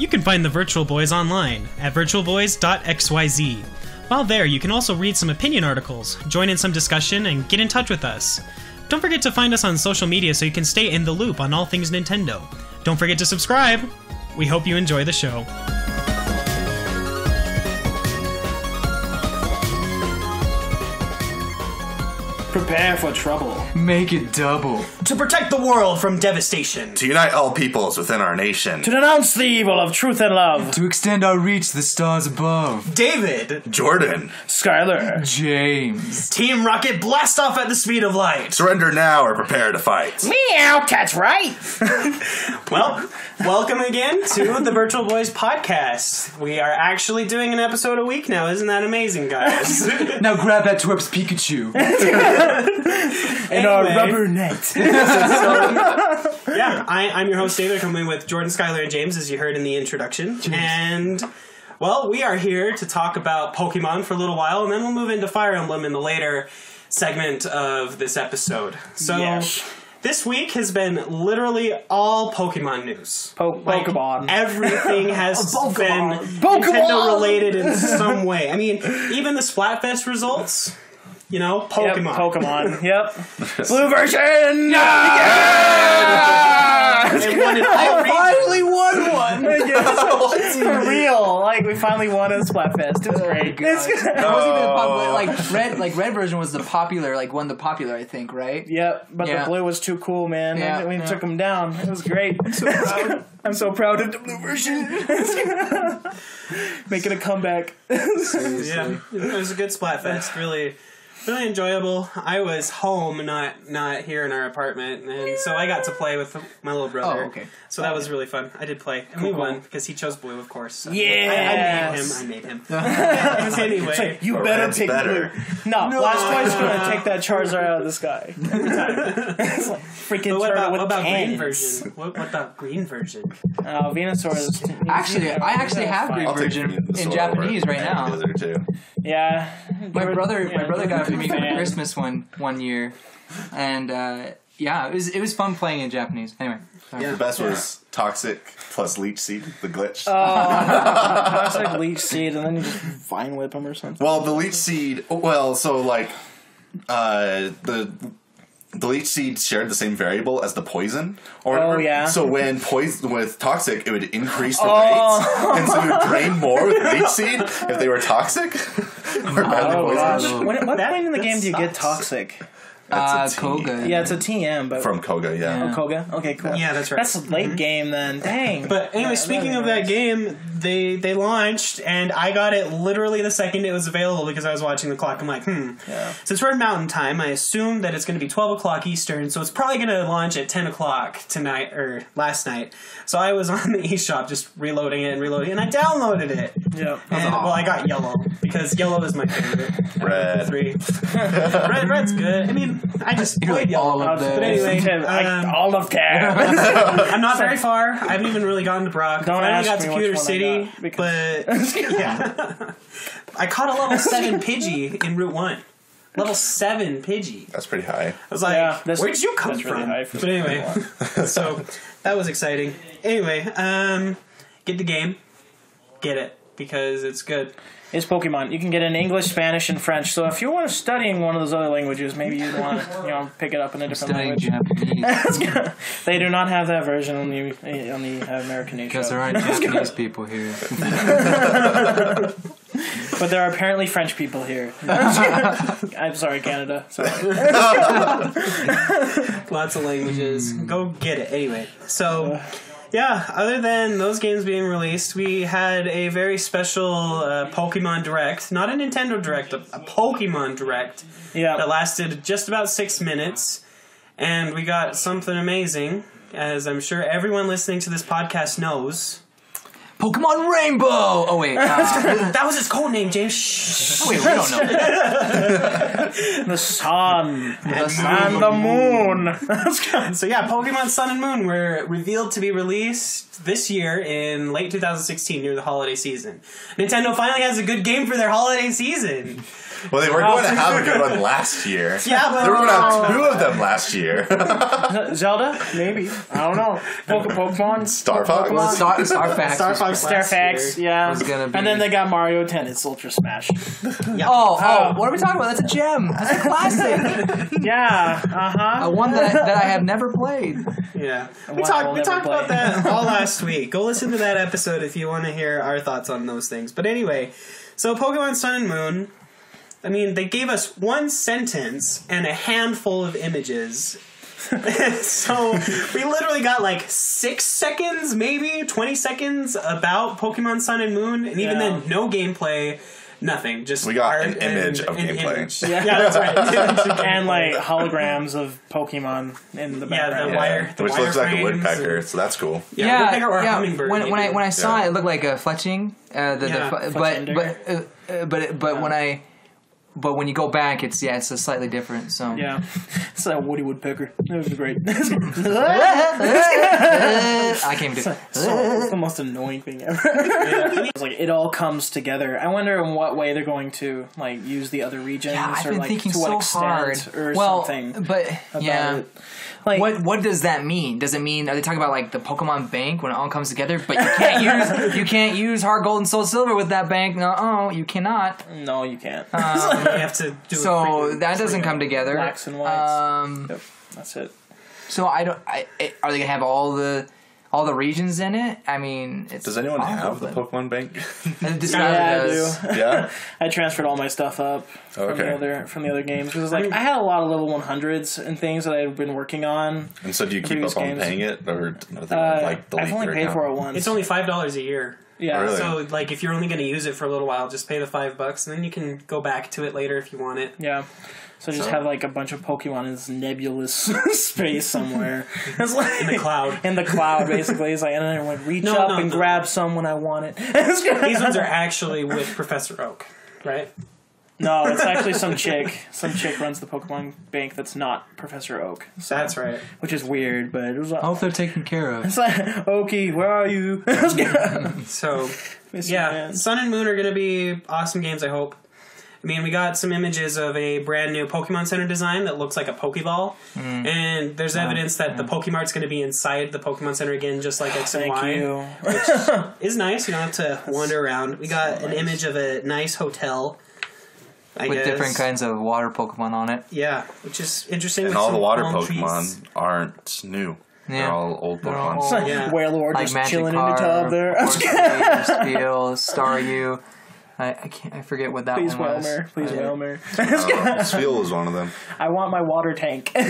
You can find the Virtual Boys online at virtualboys.xyz. While there, you can also read some opinion articles, join in some discussion, and get in touch with us. Don't forget to find us on social media so you can stay in the loop on all things Nintendo. Don't forget to subscribe. We hope you enjoy the show. Prepare for trouble. Make it double. To protect the world from devastation. To unite all peoples within our nation. To denounce the evil of truth and love. To extend our reach to the stars above. David. Jordan. Skylar. James. Team Rocket, blast off at the speed of light. Surrender now or prepare to fight. Meow, that's right. Well, welcome again to the Virtual Boys podcast. We are actually doing an episode a week now. Isn't that amazing, guys? Now grab that Twerp's Pikachu. In our rubber net. I'm your host, David, coming with Jordan, Skylar, and James, as you heard in the introduction. Jeez. And, well, we are here to talk about Pokemon for a little while, and then we'll move into Fire Emblem in the later segment of this episode. So, yes. This week has been literally all Pokemon news. Pokemon. Everything has been Nintendo-related in some way. I mean, even the Splatfest results... You know, Pokemon. Yep, Pokemon. Yep. Blue version! Yeah! I finally won one! It's for real. Like, we finally won a Splatfest. It was great. It wasn't even the popular, red version was the popular, won the popular, I think, right? Yep, but the blue was too cool, man. Yeah, we took him down. It was great. I'm so proud. I'm so proud of the blue version. Making a comeback. Yeah, it was a good Splatfest. Really enjoyable. I was home, not here in our apartment, and so I got to play with my little brother. Oh, okay. So that was really fun. I did play, and we won because he chose blue, of course. So yeah, I made him. Anyway, like, you better pick blue. No, Blastoise's gonna take that Charizard out of the sky every time. It's like freaking turtle with green version? What about green version? Venusaur is... I actually have green version in Japanese right now. Yeah. My brother got it for me for Christmas one year, and it was fun playing in Japanese. Anyway, the best was Toxic plus Leech Seed, the glitch. Toxic Leech Seed, and then you just Vine Whip him or something. Well, the Leech Seed. The Leech Seed shared the same variable as the poison. So when poison with Toxic, it would increase the rates, and so you would drain more with Leech Seed if they were toxic. Gosh. What point in the game do you get Toxic? Koga. Yeah, it's a TM, but from Koga, yeah. Oh, Koga? Okay, cool. Yeah, that's right. That's late game then. Dang. But anyway, speaking of that game, they launched, and I got it literally the second it was available because I was watching the clock. I'm like, since we're in Mountain Time, I assume that it's going to be 12 o'clock Eastern, so it's probably going to launch at 10 o'clock tonight, or last night. So I was on the eShop just reloading it, and I downloaded it. Yeah. And, I got yellow, because yellow is my favorite. Red. Red's good. I mean, I just played yellow. But anyway, all of them. I'm not very far. I haven't even really gotten to Brock. Don't I ask got me to which Pewter one City, I got, but yeah, I caught a level 7 Pidgey in Route 1. Level 7 Pidgey. That's pretty high. I was like, where'd you come from? Really but anyway, so that was exciting. Anyway, get the game, get it because it's good. It's Pokemon. You can get it in English, Spanish, and French. So if you want studying one of those other languages, maybe you'd want to, pick it up in a different language. Japanese. They do not have that version on the American eShop. Because there aren't Japanese people here. But there are apparently French people here. I'm sorry, Canada. Sorry. Lots of languages. Go get it. Anyway, so... Yeah, other than those games being released, we had a very special Pokemon Direct. Not a Nintendo Direct, a Pokemon Direct. Yeah. That lasted just about 6 minutes. And we got something amazing, as I'm sure everyone listening to this podcast knows. Pokemon Rainbow! Oh, wait. That was his code name, James. Shh. Wait, we don't know. The sun. And the moon. So yeah, Pokemon Sun and Moon were revealed to be released this year in late 2016 near the holiday season. Nintendo finally has a good game for their holiday season. Well, they were going to have a good one last year. Yeah, but they were going to have 2 of them last year. Zelda? Maybe. I don't know. Pokemon? Star Fox? Star Fox, yeah. Was gonna be... And then they got Mario Tennis Ultra Smash. Yep. Oh, what are we talking about? That's a gem. That's a classic. Yeah, one that I have never played. Yeah. We talked about that all last week. Go listen to that episode if you want to hear our thoughts on those things. But anyway, so Pokemon Sun and Moon, I mean, they gave us one sentence and a handful of images. So we literally got like 6 seconds, maybe 20 seconds about Pokemon Sun and Moon, and even then, no gameplay. Nothing. Just we got an image of gameplay. Image. Yeah, that's right. And like holograms of Pokemon in the background. Which looks like a woodpecker, so that's cool. Woodpecker or hummingbird. When I saw it, it looked like a fletching. But when you go back, it's a slightly different. So yeah, it's that Woody Woodpecker. It was great. I can't do it. It's the most annoying thing ever. It's like it all comes together. I wonder in what way they're going to like use the other regions, I've or been like thinking to what so extent, hard. or something. But it. Like, what does that mean? Does it mean are they talking about like the Pokemon Bank when it all comes together? But you can't use Heart Gold and Soul Silver with that bank. No, you cannot. No, you can't. You have to do so that doesn't come together. Blacks and whites. Yep, that's it. So are they gonna have all the regions in it? I mean, does anyone have the Pokemon Bank? I do. Yeah, I transferred all my stuff up from the other games because like I had a lot of level 100s and things that I had been working on. And so do you keep up on paying it, or I've only paid for it once. It's only $5 a year. Yeah. Really? So like if you're only going to use it for a little while, just pay the $5 and then you can go back to it later if you want it. Yeah. So just have like a bunch of Pokemon in this nebulous space somewhere. It's like, in the cloud. In the cloud, basically. It's like, and then I would reach up and grab some when I want it. These ones are actually with Professor Oak, right? No, it's actually some chick. Some chick runs the Pokemon Bank that's not Professor Oak. So, that's right. Which is weird, but it was like... I hope they're taken care of. It's like, Okie, where are you? So, Sun and Moon are going to be awesome games, I hope. I mean, we got some images of a brand new Pokemon Center design that looks like a Pokeball. And there's evidence that the Pokemart's going to be inside the Pokemon Center again, just like X and Y. Which is nice. You don't have to wander around. We got an image of a nice hotel. With different kinds of water Pokemon on it. Yeah, which is interesting. And all the water Pokemon aren't new. Yeah. They're all old Pokemon. Warlord like just Magic chilling in the tub there. Steel, Staryu. I forget what that one was. Please, Whalmer. Steel was one of them. I want my water tank. But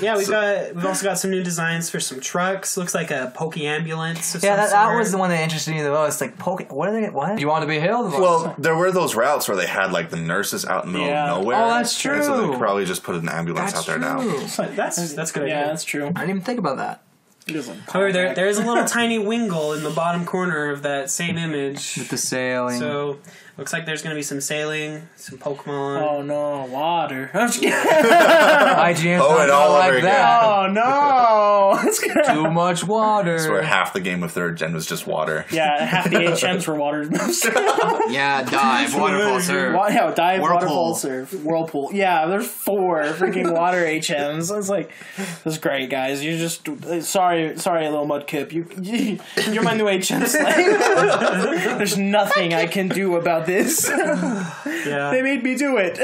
yeah, we've also got some new designs for some trucks. Looks like a Poke Ambulance. That was the one that interested me the most. Like what are they? What? You want to be hailed? Well, there were those routes where they had like the nurses out in the middle of nowhere. Oh, that's true. And so they probably just put an ambulance out there now. That's good. Yeah, that's true. I didn't even think about that. However, there is a little tiny Wingull in the bottom corner of that same image. With the sailing. So, looks like there's going to be some sailing, some Pokemon. Oh no, water. IGN's and all like over that. Oh no. Too much water. That's where half the game of 3rd gen was just water. Yeah, half the HMs were water. Dive, waterfall surf. Dive, waterfall surf, whirlpool. Yeah, there's 4 freaking water HMs. It's like, this is great, guys. You just, sorry, little Mudkip. You're my new HM slave. There's nothing I can do about this. They made me do it.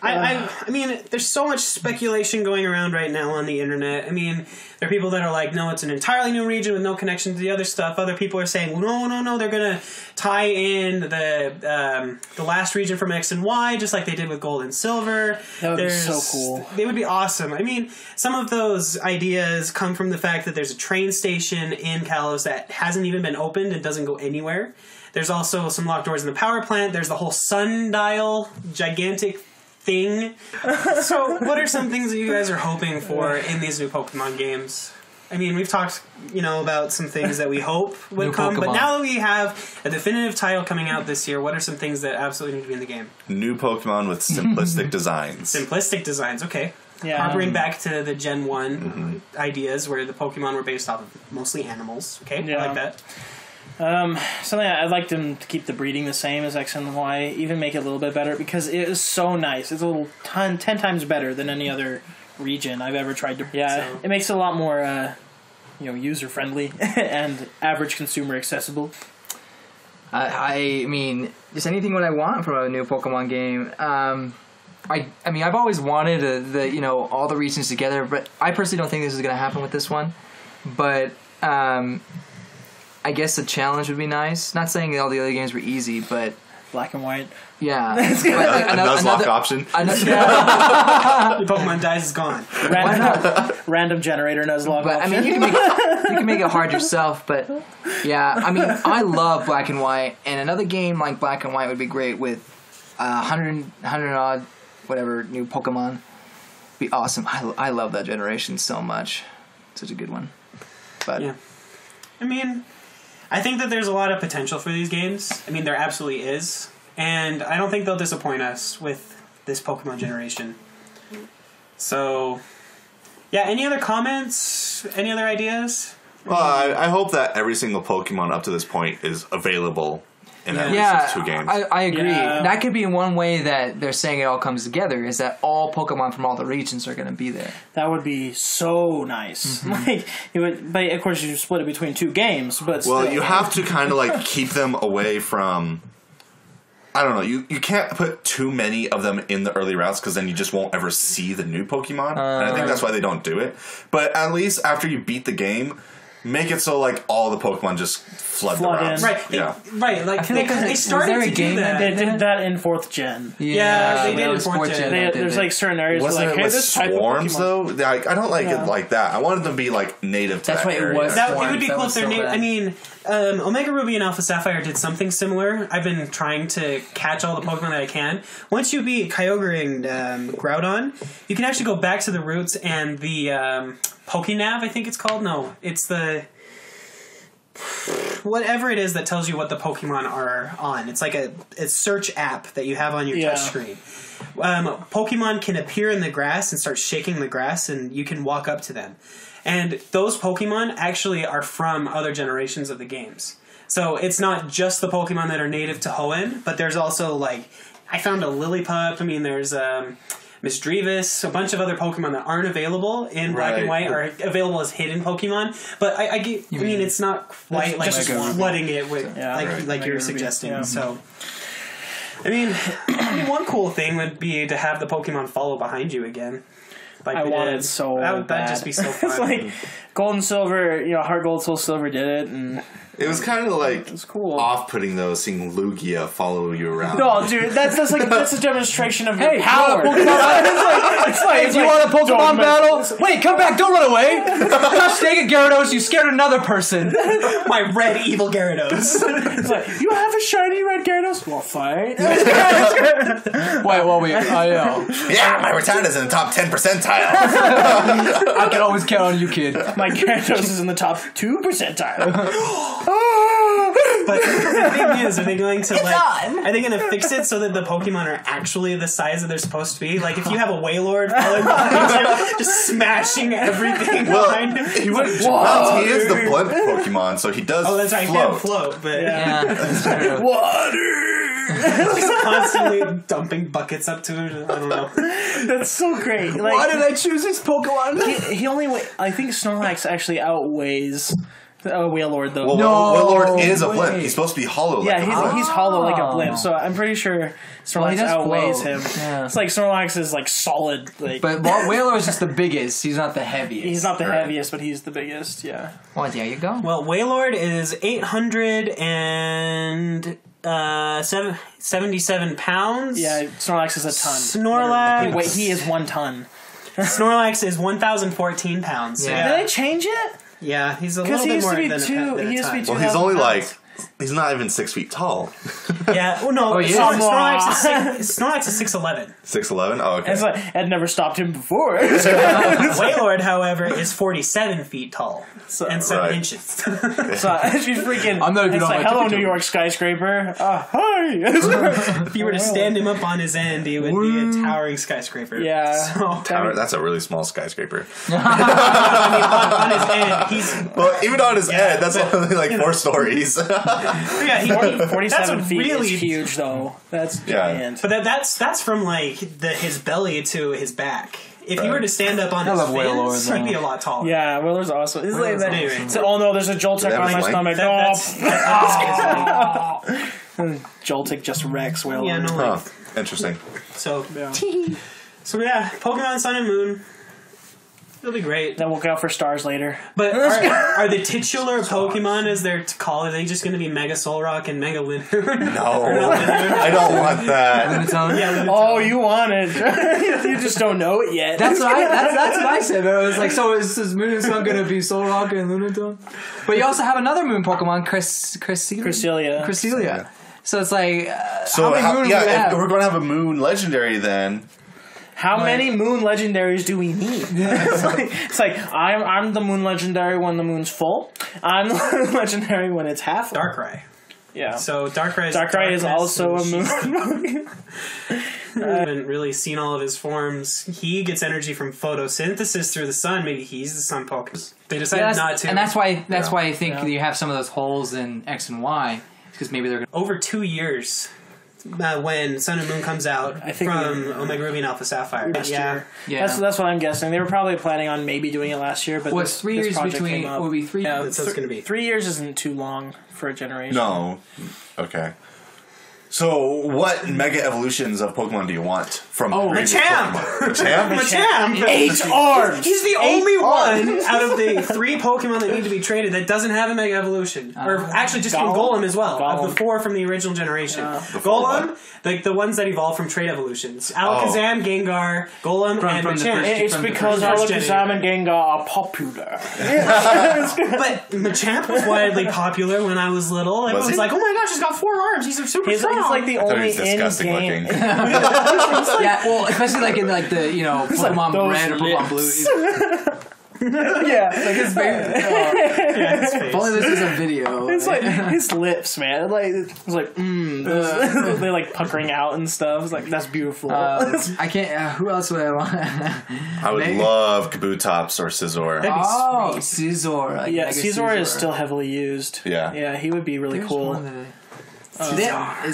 I mean, there's so much speculation going around right now on the internet. I mean, there are people that are like, no, it's an entirely new region with no connection to the other stuff. Other people are saying, no, they're going to tie in the last region from X and Y, just like they did with Gold and Silver. That would be so cool. They would be awesome. I mean, some of those ideas come from the fact that there's a train station in Kalos that hasn't even been opened and doesn't go anywhere. There's also some locked doors in the power plant. There's the whole sundial, gigantic thing. So what are some things that you guys are hoping for in these new Pokemon games? I mean, we've talked, about some things that we hope would come, but now that we have a definitive title coming out this year, what are some things that absolutely need to be in the game? New Pokemon with simplistic designs. Simplistic designs, okay. Yeah. Harpering back to the Gen 1 ideas where the Pokemon were based off of mostly animals. Okay, I like that. Something I'd like them to keep the breeding the same as X and Y, even make it a little bit better because it is so nice. It's a little 10 times better than any other region I've ever tried to. Yeah, so. It makes it a lot more, user friendly and average consumer accessible. I mean, just anything what I want from a new Pokemon game. I mean, I've always wanted all the regions together, but I personally don't think this is going to happen with this one. But I guess a challenge would be nice. Not saying that all the other games were easy, but Black and White. Yeah, a Nuzlocke option. Your Pokemon dies is gone. Random generator Nuzlocke. But option. I mean, you can make it hard yourself. But yeah, I mean, I love Black and White, and another game like Black and White would be great with 100 odd whatever new Pokemon. Be awesome. I love that generation so much. Such a good one. But yeah, I mean, I think that there's a lot of potential for these games. I mean, there absolutely is. And I don't think they'll disappoint us with this Pokemon generation. So, yeah, any other comments? Any other ideas? Well, I hope that every single Pokemon up to this point is available in at least 2 games. I agree. Yeah. That could be one way that they're saying it all comes together, is that all Pokemon from all the regions are going to be there. That would be so nice. Mm-hmm. But of course, you split it between 2 games. But well, still. You have to kind of keep them away from... I don't know. You can't put too many of them in the early routes because then you just won't ever see the new Pokemon. And I think that's why they don't do it. But at least after you beat the game, make it so all the Pokemon just flood the routes. Right. Yeah. Right. Like they started to do that. They did that in 4th gen. Yeah, they did in 4th gen. There's certain areas where hey, this type swarms of Pokemon. though. I don't like it like that. I wanted them to be native to that area. It would be cool if they're native. I mean, Omega Ruby and Alpha Sapphire did something similar. I've been trying to catch all the Pokemon that I can. Once you beat Kyogre and Groudon, you can actually go back to the roots and the Pokénav, I think it's called. No, it's the... whatever it is that tells you what the Pokemon are on. It's like a search app that you have on your touchscreen. Pokemon can appear in the grass and start shaking the grass, and you can walk up to them. And those Pokemon actually are from other generations of the games. So it's not just the Pokemon that are native to Hoenn, but there's also, I found a Lillipup. I mean, there's Misdreavus, a bunch of other Pokemon that aren't available in Black and White are available as hidden Pokemon. But I mean, it's not quite just flooding it with like you're suggesting. Yeah. So, I mean, one cool thing would be to have the Pokemon follow behind you again. I wanted so bad. That'd just be so fun. It's Gold and Silver, Heart Gold, Soul Silver did it, and it was kind of it was cool. Off-putting though, seeing Lugia follow you around. No, dude, that's a demonstration of your power. It's you want a Pokemon battle? Wait, come back! Don't run away! Gosh dang it, Gyarados! You scared another person. My red evil Gyarados. It's you have a shiny red Gyarados? We'll fight. Wait, I know. Yeah, my Rattata's in the top 10 percentile. I can always count on you, kid. My Gyarados is in the top 2 percentile. But the thing is, are they going to are they going to fix it so that the Pokemon are actually the size that they're supposed to be? If you have a Wailord following behind you, just smashing everything behind him. He is the blimp Pokemon, so he does. Oh, that's right. He can't float, but water. Just constantly dumping buckets up to him. I don't know. That's so great. Why did I choose this Pokemon? He only. I think Snorlax actually outweighs. Wailord though. Well, Wailord is a blimp. He's supposed to be hollow. He's hollow like a blimp. So I'm pretty sure Snorlax outweighs him. Yeah. It's Snorlax is solid. But Wailord is just the biggest. He's not the heaviest. He's not the heaviest, but he's the biggest. Yeah. Well, there you go. Well, Wailord is 877 pounds. Yeah, Snorlax is a ton. Snorlax. He is 1 ton. Snorlax is 1,014 pounds. Yeah. Did they change it? Yeah, he's a little bit more than he used to be 2. Well, he's only He's not even 6 feet tall. Yeah. Well, no. Snorlax is 6'11". 6'11"? Oh, okay. It's like, I'd never stopped him before. Wailord, however, is 47 feet tall and 7 inches. So she's freaking. I'm not even it's on like, my hello, tippy New York skyscraper. Hi. If you were to stand him up on his end, he would be a towering skyscraper. Yeah. So, That's a really small skyscraper. on his end, he's... Well, even on his end, that's only like 4 stories. Yeah, 47 feet really, is huge, though. That's giant. But that's from, like, his belly to his back. If you were to stand up on his fins, he'd be a lot like Yeah, Wailord's awesome. It's like that. Anyway. So, oh no, there's a Joltik on my stomach. Joltik just wrecks Wailord. Yeah, no. Interesting. So yeah, Pokemon Sun and Moon. It'll be great. Then we'll look out for stars later. But are the titular Pokemon, as they're called, are they just going to be Mega Solrock and Mega Linoone? No. I don't want that. Yeah, oh, you want it. You just don't know it yet. That's what I said. But I was like, so is Moon and Sun going to be Solrock and Lunatone? But you also have another Moon Pokemon, Cresselia. So it's like, how many Moon do we have? If we're going to have a Moon Legendary then... How many Moon Legendaries do we need? It's like I'm the Moon Legendary when the moon's full. I'm the Moon Legendary when it's half. Darkrai. Yeah. So Darkrai is also a Moon. I haven't really seen all of his forms. He gets energy from photosynthesis through the sun. Maybe he's the sun Pokemon. They decided not to. And that's why I think you have some of those holes in X and Y. Because maybe they're over 2 years. When Sun and Moon comes out from Omega Ruby and Alpha Sapphire. Yeah. That's what I'm guessing. They were probably planning on maybe doing it last year, but what's 3 years between? Would be 3. Yeah, that's what it's going to be. 3 years isn't too long for a generation. No. Okay. So, what Mega Evolutions of Pokemon do you want from Machamp! Machamp? 8 arms! He's the only one out of the 3 Pokemon that need to be traded that doesn't have a Mega Evolution. Or actually, just Golem as well. Of the 4 from the original generation. Golem, the ones that evolved from trade evolutions. Alakazam, Gengar, Golem, and Machamp. It's because Alakazam and Gengar are popular. But Machamp was widely popular when I was little. Everyone was like, oh my gosh, he's got 4 arms. He's super strong. He's like the only in-game. Yeah, well, especially like in like the Pokemon like Red or Pokemon Blue. Yeah, like his face. If only this was a video. It's like his lips, man. It's like they're like puckering out and stuff. It's like that's beautiful. I can't. Who else would I want? I would love Kabutops or Scizor. Scizor. Scizor is still heavily used. Yeah, he would be really cool. Is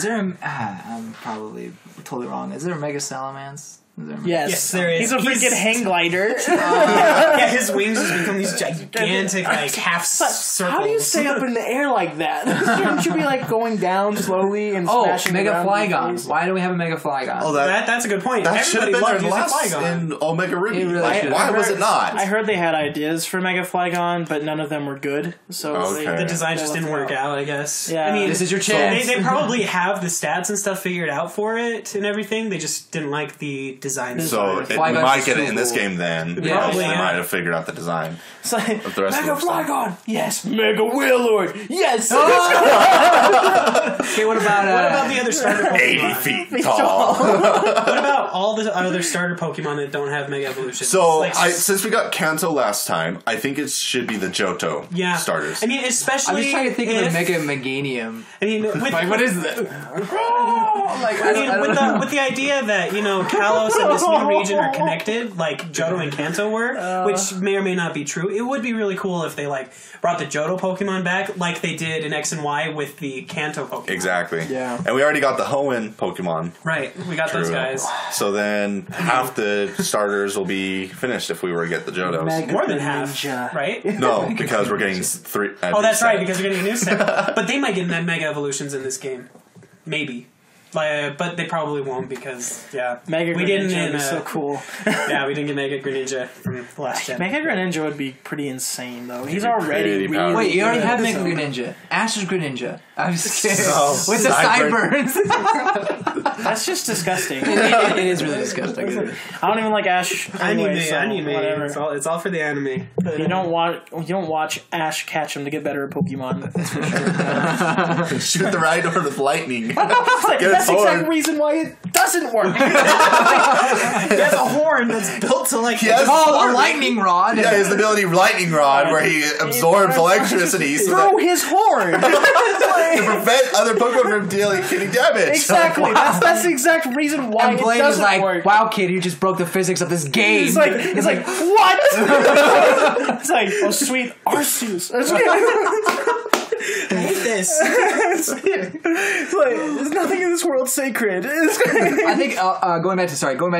there a... I'm probably totally wrong. Is there a Mega Salamence? Yes, there is. He's a freaking hang glider. Yeah, his wings just become these gigantic, half circles. How do you stay up in the air like that? Shouldn't you be going down slowly and smashing Mega Flygon? Why do we have a Mega Flygon? Oh, that's a good point. That should have been loved their last in Omega Ruby. Why was it not? I heard they had ideas for Mega Flygon, but none of them were good. So the design just didn't work out, I guess. Yeah. I mean, this is your chance. They probably have the stats and stuff figured out for it and everything. They just didn't like the design. So we might get it in this game then. Probably, they might have figured out the design. It's like, of the rest Mega of the Flygon! Yes! Mega Wailord! Yes! Okay, what about the other starter Pokemon? 80 feet tall. What about all the other starter Pokemon that don't have Mega Evolutions? So, since we got Kanto last time, I think it should be the Johto starters. I mean, especially... I'm just trying to think of the Mega Meganium. I mean, what is this? With the idea that, Kalos and this new region are connected, like Johto and Kanto were, which may or may not be true, it would be really cool if they, brought the Johto Pokemon back like they did in X and Y with the Kanto Pokemon. Exactly. Yeah. And we already got the Hoenn Pokemon. Right. We got those guys. So then half the starters will be finished if we were to get the Johtos. More than half, right? No, because we're getting 3. That's right, because we're getting a new set. But they might get Mega Evolutions in this game. Maybe. But they probably won't because, Mega Greninja would be so cool. We didn't get Mega Greninja from the last gen. Mega Greninja would be pretty insane, though. He's already really Wait, you already have Mega Greninja. Ash's Greninja. I'm just kidding. Oh, with the sideburns. That's just disgusting. It is really disgusting. I don't even like Ash. Anyway, anime. Whatever. It's all for the anime. You don't watch Ash catch him to get better at Pokemon. That's for sure. Shoot the Rhydon with lightning. That's the exact reason why it doesn't work. He has a horn that's built to like. It's called a lightning rod. Yeah, his ability lightning rod, where he absorbs electricity through his horn to prevent other Pokemon from getting damage. Exactly. That's the exact reason why and Blaine it doesn't is like, work. wow, kid, you just broke the physics of this game. It's like what? It's like, oh, sweet Arceus. I hate this. It's like, there's nothing in this world sacred. I think going back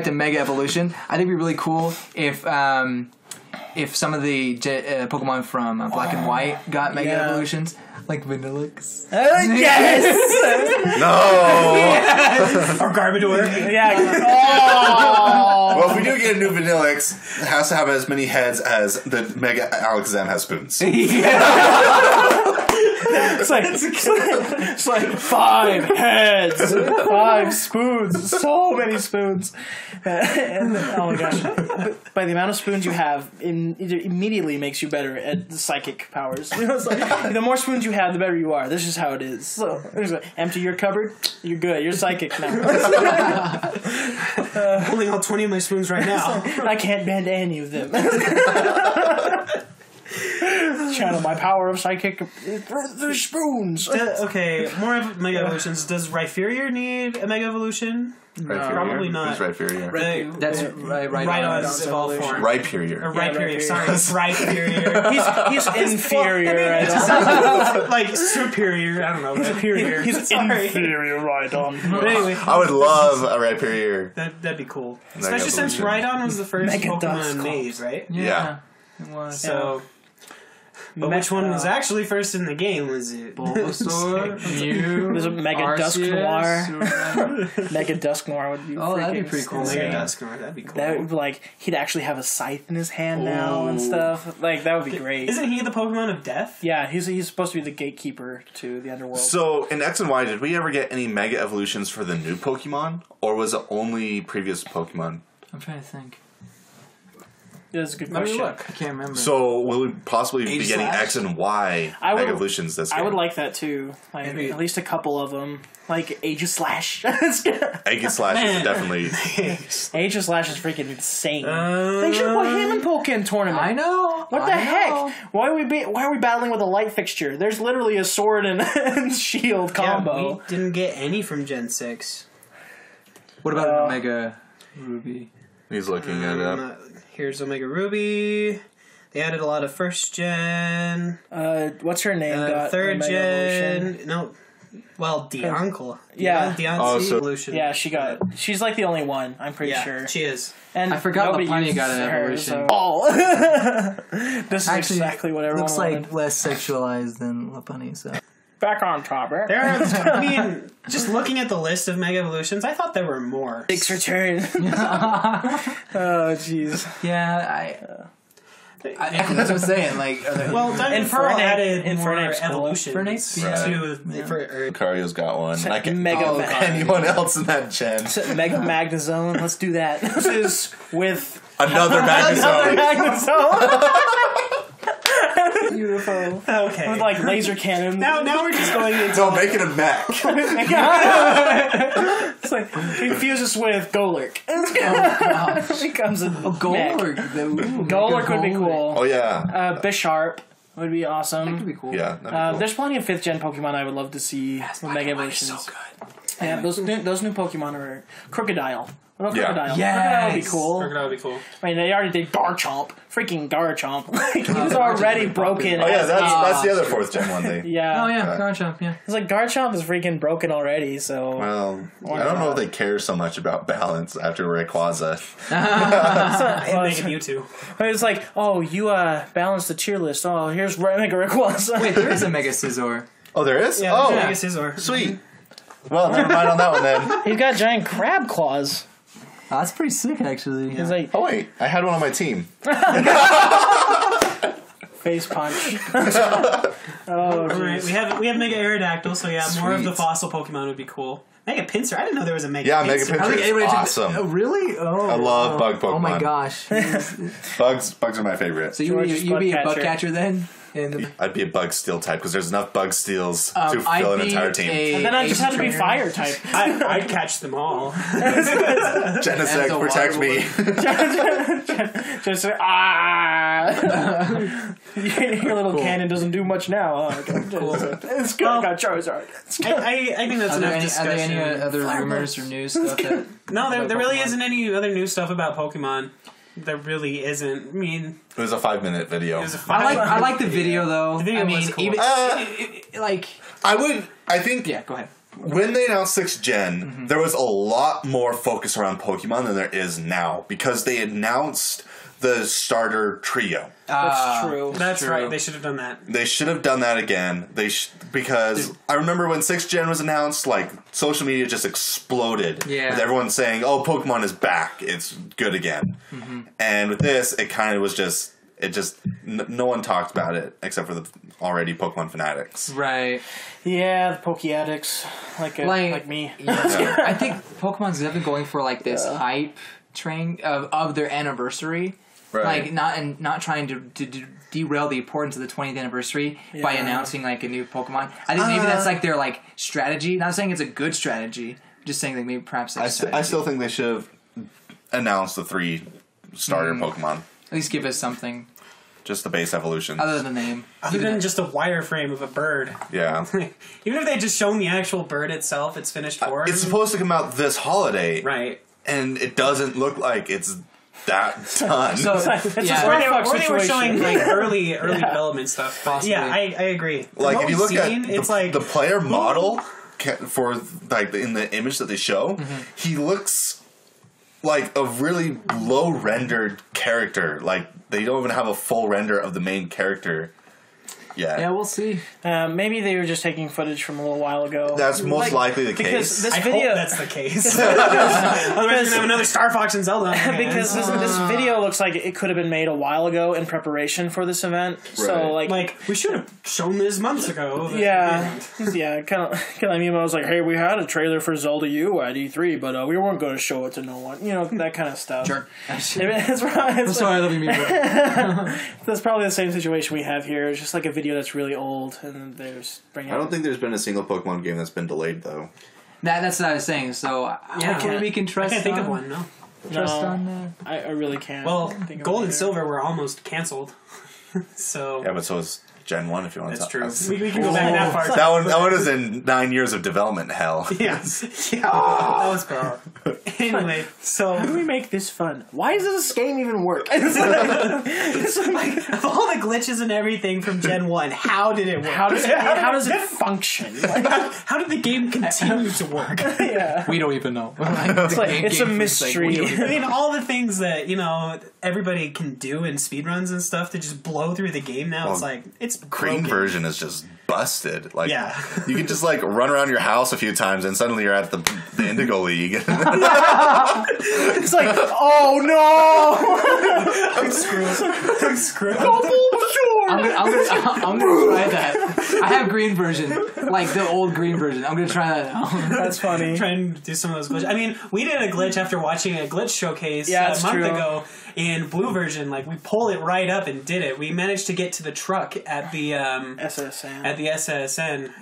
to Mega Evolution, I think it'd be really cool if some of the Pokemon from Black and White got Mega Evolutions, like Vanillix. Yes. No. Yes. Or Garbodor. Yeah. Oh. Well, if we do get a new Vanillix, it has to have as many heads as the Mega Alakazam has spoons. It's like 5 heads, 5 spoons, so many spoons. And, oh my gosh. By the amount of spoons you have, it immediately makes you better at the psychic powers. It's like, the more spoons you have, the better you are. This is how it is. So, empty your cupboard, you're good. You're psychic now. Holding all 20 of my spoons right now. I can't bend any of them. Channel my power of psychic through spoons. Okay, more of Mega Evolutions. Does Rhyperior need a Mega Evolution? Probably not. Who's Rhyperior? That's right. Rhydon's evolved form. Rhyperior. Or Rhyperior, sorry. Rhyperior. He's inferior. Like superior. I don't know. Superior. He's inferior Rhydon. But anyway, I would love a Rhyperior. that'd be cool. Especially since Rhydon was the first Pokemon made, right? Yeah. It was. So. But which one was actually first in the game? Was it Bulbasaur? Mew? There's a Mega Dusk Noir. Mega Dusk Noir would be that'd be pretty cool. Mega Dusk Noir, that'd be cool. That would be like, he'd actually have a scythe in his hand now and stuff. Like, that would be great. Isn't he the Pokemon of Death? Yeah, he's supposed to be the gatekeeper to the underworld. So, in X and Y, did we ever get any Mega Evolutions for the new Pokemon? Or was it only previous Pokemon? I'm trying to think. That's a good Let question. me look. I can't remember. So, will we possibly be getting X and Y Mega Evolutions this game? I would like that too. Like, at least a couple of them. Like Aegislash. Aegislash is definitely... Aegislash is freaking insane. They should put him in Pokken Tournament. I know. What the heck? Why are we battling with a light fixture? There's literally a sword and shield combo. Yeah, we didn't get any from Gen 6. What about Omega Ruby? He's looking it up. Here's Omega Ruby. They added a lot of first gen. What's her name? Got third Omega gen. Evolution. No. Well, Diancle. Yeah. Diancie Evolution. Yeah, she's like the only one, I'm pretty sure. She is. And I forgot nobody Lapanya uses got an her, evolution. So. This is Actually, exactly what everyone looks wanted. like less sexualized than Lapanya, so. Back on topic. There are, I mean, just looking at the list of Mega Evolutions, I thought there were more. Dick's return. Oh, jeez. Yeah, that's what I'm saying. Like, Well, Diamond Pearl added more Infernape's cool. evolutions to Lucario's got one. I can't Mega anyone else in that gen. Mega Magnezone. Let's do that. This is with Another Magnezone. Magnezone. Beautiful. Okay. With like laser cannon. Now we're just going into... No, make it a mech. It's like, infuse us with Golurk. It becomes a Golurk. Golurk would be cool. Oh, yeah. Bisharp would be awesome. That could be cool. Yeah, that'd be cool. There's plenty of 5th gen Pokemon I would love to see with Mega Evolutions. So good. Yeah, those new Pokemon are Crocodile. What about Yeah. Crocodile? Yes. Crocodile would be cool. Crocodile would be cool. I mean, they already did Garchomp. Freaking Garchomp. Like, he's already broken. Oh, yeah, that's the other 4th gen one thing. Yeah. Oh, yeah, Garchomp, yeah. It's like Garchomp is freaking broken already, so... Well, I don't know if they care so much about balance after Rayquaza. Mega Mewtwo. It's like, oh, you balanced the tier list. Oh, here's Mega Rayquaza. Wait, there is a Mega Scizor. Oh, there is? Yeah, oh, Mega Scizor. Sweet. Well, never mind on that one then. He's got giant crab claws. Oh, that's pretty sick, actually. He's like... Oh, wait. I had one on my team. Face punch. All right, we have Mega Aerodactyl, so yeah, more of the fossil Pokemon would be cool. Mega Pinsir, I didn't know there was a Mega Pinsir. Mega Pinsir is awesome. Oh, really? Oh, I love bug Pokemon. Oh my gosh. Bugs are my favorite. So you'd be a bug catcher then? I'd be a bug steel type because there's enough bug steels to fill an entire team. And then I just had to be fire type. I'd catch them all. Genesect, protect me. Just your little cannon doesn't do much now. It's good. I got Charizard. I think that's enough discussion. Are there any other rumors or news stuff? No, there really isn't any other new stuff about Pokemon. There really isn't. I mean, it was a 5-minute video. I like the video though. The video was cool. Even I think. Yeah, go ahead. When they announced 6th Gen, there was a lot more focus around Pokemon than there is now because they announced the starter trio. That's true. That's right. They should have done that. They should have done that again. Because I remember when 6th Gen was announced, like, social media just exploded. Yeah. With everyone saying, oh, Pokemon is back. It's good again. Mm-hmm. And with this, it kind of was just... no one talked about it except for the already Pokemon fanatics. Right. Yeah, the Poke addicts. Like me. Yeah. I think Pokemon's been going for, like, this hype train of their anniversary. Right. Like, not trying to derail the importance of the 20th anniversary by announcing, like, a new Pokemon. I think maybe that's, like, their, like, strategy. Not saying it's a good strategy. Just saying, like, maybe perhaps I still think they should have announced the 3 starter Pokemon. At least give us something. Just the base evolution. Other than the name. Other than just a wireframe of a bird. Yeah. Even if they had just shown the actual bird itself, its finished form. It's supposed to come out this holiday. Right. And it doesn't look like it's that done. So, it's a or they were showing like early development stuff. Possibly. Yeah, I agree. Like if you look at it's like the player model for like in the image that they show, he looks like a really low rendered character. Like they don't even have a full render of the main character. Yeah, we'll see. Maybe they were just taking footage from a little while ago. That's most likely the case. This I video, hope that's the case. Otherwise, we're going to have another Star Fox and Zelda. Because this video looks like it could have been made a while ago in preparation for this event. Right. So like we should have shown this months ago. Yeah, kind of Mimo was like, "Hey, we had a trailer for Zelda U at E3, but we weren't going to show it to no one." You know, that kind of stuff. Sure. That's right. That's why I love you, Mimo. That's probably the same situation we have here. It's just like a video that's really old, and they're just bringing. I don't think there's been a single Pokemon game that's been delayed though. That's what I was saying. So we can trust. I can't think of one. No. Trust on. I really can't. Well, Gold and Silver were almost canceled. So yeah, but so is Gen 1 if you want to. That's true. We can go back that far. That one is in 9 years of development hell. Yes. Yeah. That was bad. Anyway, so how do we make this fun? Why does this game even work? It's like, of all the glitches and everything from Gen 1, how did it work? How does it function? How did the game continue to work? Yeah. We don't even know. It's a mystery. I mean, all the things that, everybody can do in speedruns and stuff to just blow through the game now, it's green broken. version is just busted. Like, yeah. You can just run around your house a few times and suddenly you're at the Indigo League. It's like, oh no! I'm screwed. I'm gonna try that. I have green version, like the old green version. I'm gonna try that out. That's funny. Try and do some of those glitches. I mean, we did a glitch after watching a glitch showcase a month ago in blue version. Like we pull it right up and did it. We managed to get to the truck at the SSN,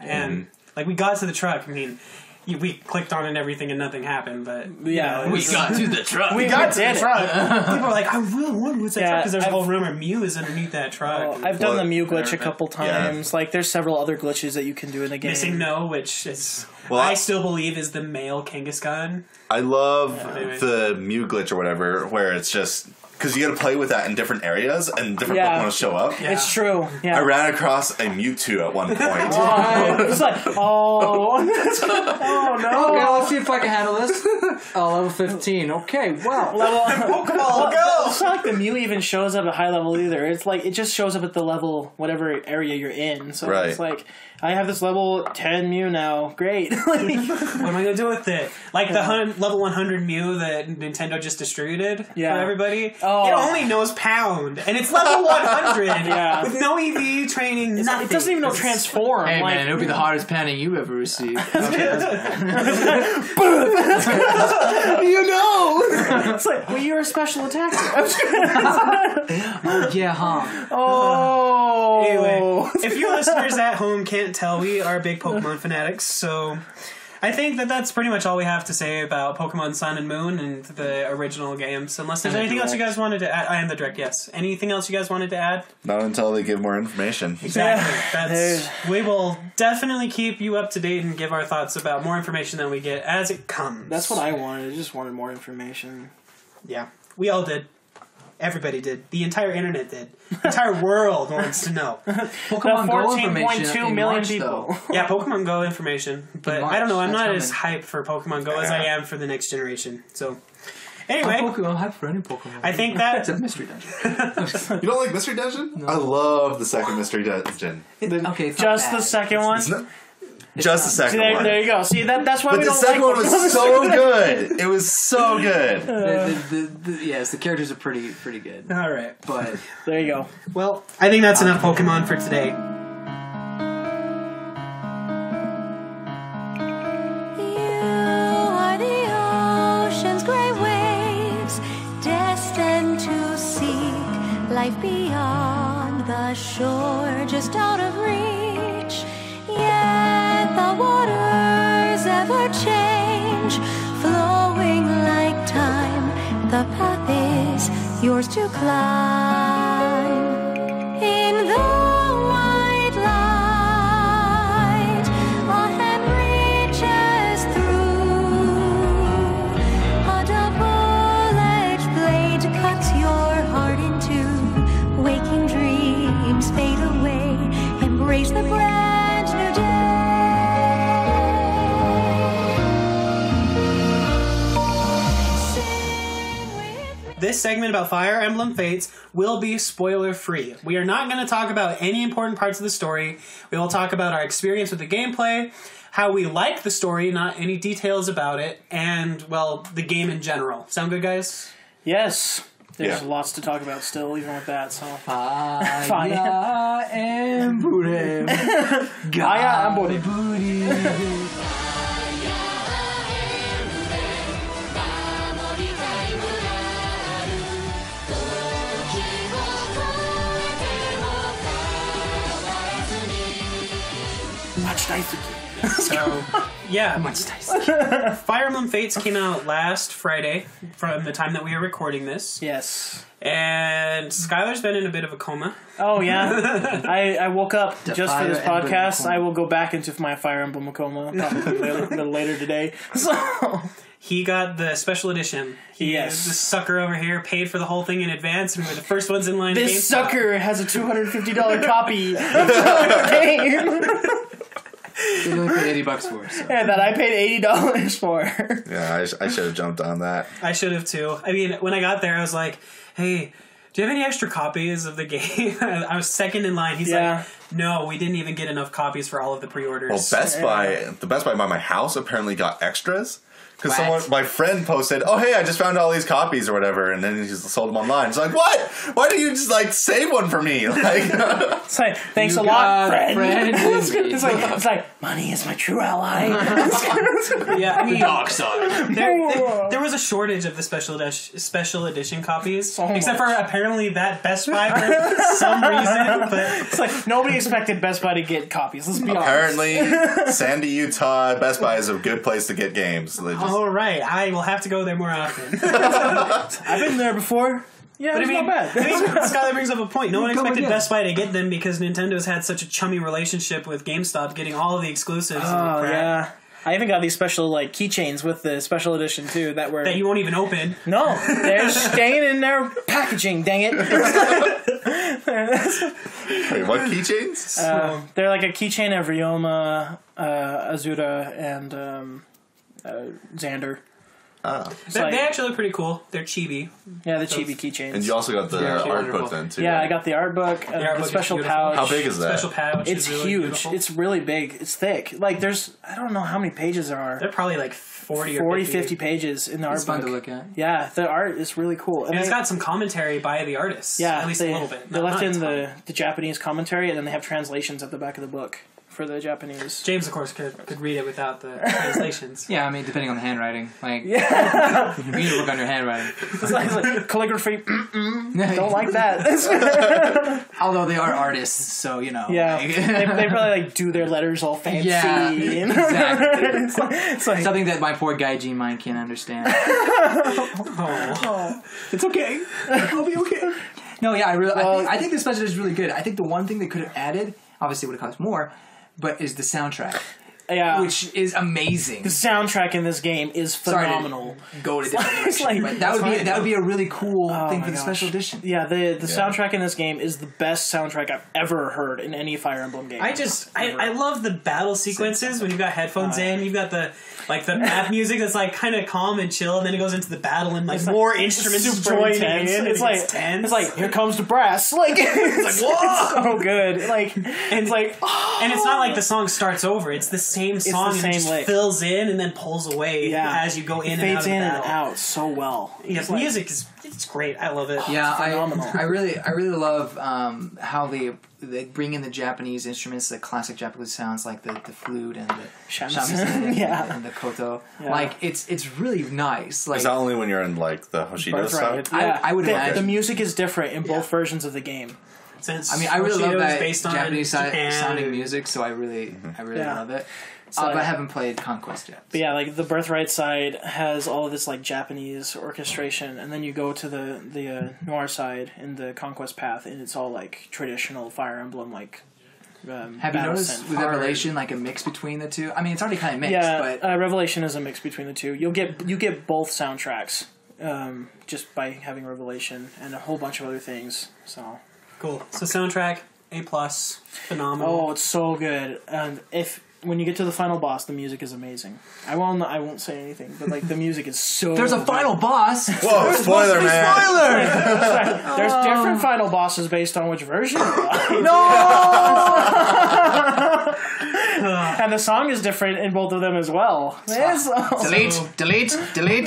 and we got to the truck. I mean, we clicked on it and everything and nothing happened, but we got to the truck. We got to the truck. People were like, I really wonder what's that truck, because there's a whole rumor Mew is underneath that truck. I've done the Mew glitch a couple times. Yeah. Like there's several other glitches that you can do in the game. Missing No, which is I still believe is the male Kangaskhan. I love the Mew glitch or whatever, where it's just because you got to play with that in different areas and different Pokemon show up. Yeah. It's true. Yeah. I ran across a Mewtwo at one point. It's like, oh no. Okay, let's see if I can handle this. Level 15. Okay, wow. Pokeball, go! It's not like the Mew even shows up at high level either. It's like, it just shows up at the level, whatever area you're in. So it's like, I have this level 10 Mew now. Great. What am I going to do with it? Like the level 100 Mew that Nintendo just distributed for everybody. It only knows pound, and it's level 100 with no EV training. Nothing. It doesn't even know transform. Hey man, it'll be the hardest panning you ever received. You know. It's like, well, you're a special attacker. Oh yeah, huh? Oh. Anyway, if you listeners at home can't tell, we are big Pokemon fanatics, so I think that's pretty much all we have to say about Pokemon Sun and Moon and the original games. Unless there's anything else you guys wanted to add. I am the direct, yes. Anything else you guys wanted to add? Not until they give more information. Exactly. We will definitely keep you up to date and give our thoughts about more information than we get as it comes. That's what I wanted. I just wanted more information. Yeah. We all did. Everybody did. The entire internet did. The entire world wants to know. Pokemon Go information 14.2 million people. Yeah, Pokemon Go information. But I don't know, I'm not as hyped for Pokemon Go as I am for the next generation. So, anyway. I'm hyped for any Pokemon. I think that... Except Mystery Dungeon. You don't like Mystery Dungeon? No. I love the second Mystery Dungeon. Okay, just the second one? Just the second one. There you go. See, that's why we don't like the second one was so good. It was so good. Yes, the characters are pretty good. All right. But there you go. Well, I think that's enough Pokemon for today. You are the ocean's gray waves, destined to seek life beyond the shore, just out of reach. Yet the waters ever change, flowing like time. The path is yours to climb. In the white light, a hand reaches through. A double-edged blade cuts your heart in two. Waking dreams fade away. Embrace the brand new day. This segment about Fire Emblem Fates will be spoiler-free. We are not going to talk about any important parts of the story. We will talk about our experience with the gameplay, how we like the story, not any details about it, and, well, the game in general. Sound good, guys? Yes. There's lots to talk about still, even with that, so... Fire Emblem. Fire Emblem. So, yeah. Fire Emblem Fates came out last Friday from the time that we are recording this. Yes. And Skylar's been in a bit of a coma. Oh, yeah. I woke up just for this podcast. I will go back into my Fire Emblem coma probably a little later today. So... He got the special edition. This sucker over here paid for the whole thing in advance, and we're the first ones in line. This sucker has a $250 copy of the game. You only paid $80 for it. So. Yeah, that I paid $80 for. Yeah, I should have jumped on that. I should have too. I mean, when I got there, I was like, "Hey, do you have any extra copies of the game?" I was second in line. He's like, "No, we didn't even get enough copies for all of the pre-orders." Well, the Best Buy by my house apparently got extras. Because my friend posted, "Oh hey, I just found all these copies or whatever," and then he just sold them online. It's like, what? Why don't you just save one for me? It's like, thanks a lot, friend. It's like money is my true ally. Yeah, I mean, dark side. There was a shortage of the special edition copies, except for apparently that Best Buy for some reason. But it's like nobody expected Best Buy to get copies. Let's be honest. Apparently, Sandy, Utah, Best Buy is a good place to get games. All right, I will have to go there more often. I've been there before. Yeah, but it's not bad. I mean, Skylar brings up a point. No one expected Best Buy to get them because Nintendo's had such a chummy relationship with GameStop, getting all of the exclusives. Oh, yeah. I even got these special keychains with the special edition too that you won't even open. No, they're staying in their packaging. Dang it! Wait, what keychains? They're like a keychain of Ryoma, Azura, and Xander. They actually look pretty cool. They're chibi. Yeah, the chibi keychains. And you also got the art book then too. Yeah, I got the art book, the special pouch. How big is that? Special pouch. It's really huge. Beautiful. It's really big. It's thick. Like there's, I don't know how many pages there are. They're probably like 40 or 50 pages in the art book. It's fun to look at. Yeah, the art is really cool. And it's got some commentary by the artists. Yeah, at least a little bit. They left in the Japanese commentary, and then they have translations at the back of the book for the Japanese. James, of course, could read it without the translations. Yeah, I mean, depending on the handwriting. Like, you need to work on your handwriting. It's like calligraphy. Don't like that. Although they are artists, so you know. Yeah, like, they probably like do their letters all fancy. Yeah, exactly. it's like Something that my poor gaijin mind can't understand. It's okay. I'll be okay. No, yeah, I think the special edition is really good. I think the one thing they could have added, obviously it would have cost more, but is the soundtrack. Yeah, which is amazing. The soundtrack in this game is phenomenal. Go to different direction, but that would be a really cool thing for the special edition. Yeah, the soundtrack in this game is the best soundtrack I've ever heard in any Fire Emblem game. I love the battle sequences when you've got headphones in. You've got the map music that's like kind of calm and chill, and then it goes into the battle and like more instruments join in. It's like here comes the brass. Like it's whoa, it's so good. Like and it's like and it's not like the song starts over. It's the same song and it just fills in and then pulls away as you go in and out of the battle. And out so well. Yeah, the music it's great. I love it. Yeah, I really love how they bring in the Japanese instruments, the classic Japanese sounds like the flute and the shamisen and the koto. Yeah. Like it's really nice. Like, is that only when you're in like the Hoshido stuff? Yeah. I would imagine the music is different in both versions of the game. Since I mean, I really love that based on Japanese sounding music, so I really love it. But I haven't played Conquest yet. But yeah, like the Birthright side has all of this like Japanese orchestration, and then you go to the Noir side in the Conquest path, and it's all like traditional Fire Emblem like. Have you noticed with Revelation like a mix between the two? I mean, it's already kind of mixed. Yeah, but Revelation is a mix between the two. You get both soundtracks just by having Revelation and a whole bunch of other things. So cool. So soundtrack A+, phenomenal. Oh, it's so good. And when you get to the final boss, the music is amazing. I won't say anything, but like the music is so. There's a final boss. Whoa! Spoiler, man! Spoiler. There's different final bosses based on which version. No. And the song is different in both of them as well. Delete.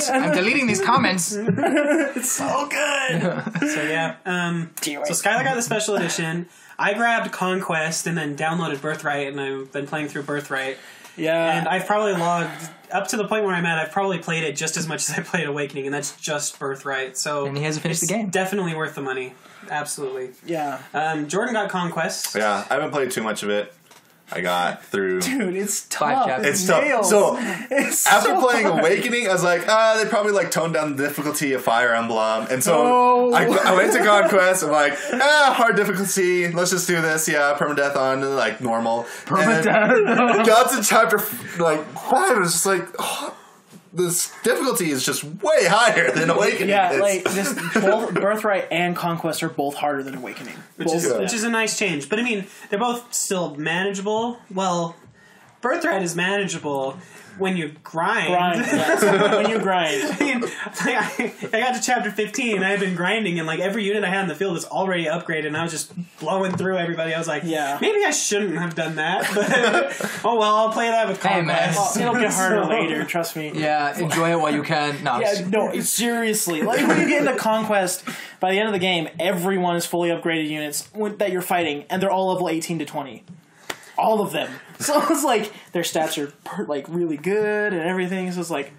I'm deleting these comments. It's so good. So yeah. So Skylar got the special edition. I grabbed Conquest and then downloaded Birthright, and I've been playing through Birthright. Yeah. And I've probably logged, up to the point where I'm at, I've probably played it just as much as I played Awakening, and that's just Birthright. So and he hasn't finished the game. Definitely worth the money. Absolutely. Yeah. Jordan got Conquest. Yeah, I haven't played too much of it. I got through. Dude, it's tough. It's tough. So after playing Awakening, I was like, they probably like toned down the difficulty of Fire Emblem, and so I went to Conquest. I'm like, hard difficulty. Let's just do this. Yeah, permadeath on like normal. Permadeath. Got to chapter like 5. It was just like. This difficulty is just way higher than Awakening. Yeah, like both Birthright and Conquest are both harder than Awakening, which is a nice change. But I mean, they're both still manageable. Well, Birthright is manageable when you grind. When you grind. I mean, I got to chapter 15 and I had been grinding, and like every unit I had in the field was already upgraded, and I was just blowing through everybody. I was like, maybe I shouldn't have done that, but oh well, I'll play that with Conquest. It'll get harder later, trust me. Yeah, enjoy it while you can. No, seriously. Like when you get into Conquest, by the end of the game, everyone is fully upgraded units that you're fighting, and they're all level 18 to 20. All of them. So it's like their stats are like really good and everything. So it's like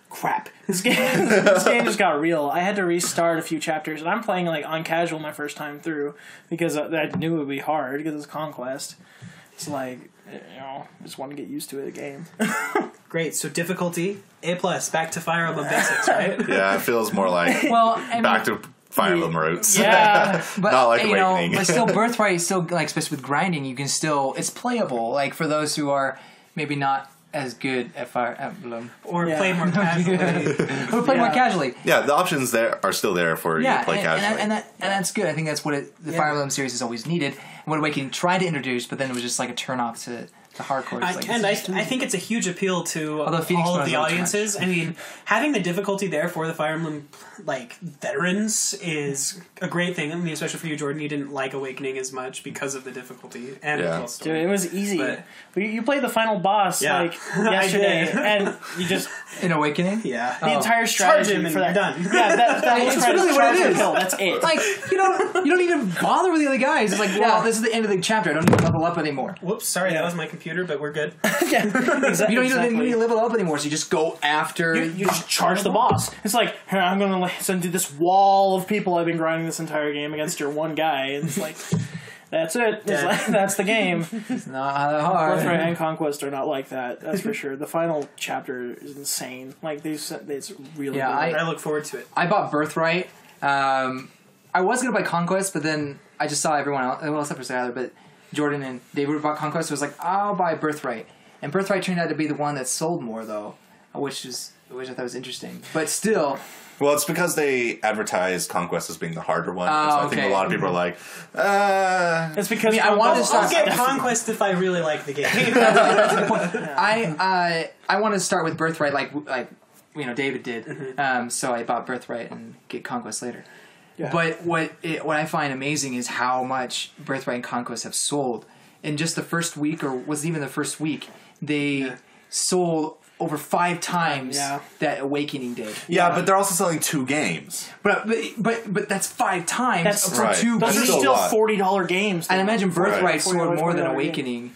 crap. This game just got real. I had to restart a few chapters, and I'm playing like on casual my first time through because I knew it would be hard because it's Conquest. It's like just want to get used to it game. Great. So difficulty A+. Back to Fire Emblem basics, right? Yeah, it feels more like back to Fire Emblem roots. Yeah, but not like Awakening. But still, Birthright is still like, especially with grinding, you can still it's playable. Like for those who are maybe not as good at Fire Emblem or play more casually, or play more casually. Yeah, the options there are still there for you to play casually, and that's good. I think that's what the Fire Emblem series has always needed. And what Awakening tried to introduce, but then it was just like a turn off to The hardcore. I think it's a huge appeal to all of the audiences. I mean, having the difficulty there for the Fire Emblem veterans is a great thing. I mean, especially for you, Jordan. You didn't like Awakening as much because of the difficulty and the story. Dude, it was easy. But you played the final boss yesterday, and you just in Awakening. Yeah, the entire strategy for that done. Yeah, that's really what it is. That's it. Like you don't even bother with the other guys. It's like, well, this is the end of the chapter. I don't need to level up anymore. Whoops, sorry, that was my computer, but we're good. Exactly. You don't need to level up anymore, so you just go after. You just charge the boss. It's like, here, I'm going to send you this wall of people I've been grinding this entire game against your one guy. And it's like, that's it. It's like, that's the game. It's not hard. Birthright and Conquest are not like that. That's for sure. The final chapter is insane. Like, it's really good. I look forward to it. I bought Birthright. I was going to buy Conquest, but then I just saw everyone else, well, except for Skylar, but Jordan and David bought Conquest. So I was like, I'll buy Birthright. And Birthright turned out to be the one that sold more, though, which I thought was interesting. But still... Well, it's because they advertised Conquest as being the harder one. So I think a lot of people are like, It's because I wanted to start... I'll get Conquest if I really like the game. I wanted to start with Birthright like David did. Mm-hmm. So I bought Birthright and get Conquest later. Yeah. But what I find amazing is how much Birthright and Conquest have sold. In just the first week, or was it even the first week, they sold over 5 times that Awakening day. Yeah, but they're also selling 2 games. But that's 5 times for 2 Those games. are still $40 games. And I imagine Birthright sold $40 more than game. Awakening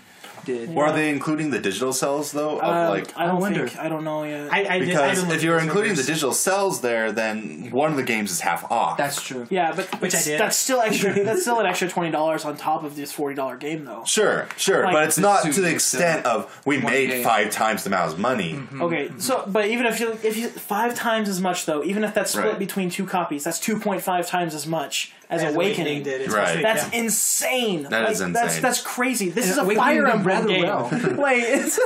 did. Or are they including the digital cells, though? I don't know yet. Because if you're including the digital cells there, then one of the games is half off. That's true. Yeah, but Which I did. That's still extra. That's still an extra $20 on top of this $40 game, though. Sure, Like, but it's not it's to the extent of we made game. 5 times the amount of money. Mm-hmm. Okay, so but even if you 5 times as much though, even if that's split between 2 copies, that's 2.5 times as much as Awakening did. Right. That's insane. That is insane. That's crazy. This is a Awakening Fire did Emblem rather game. well. Like, it's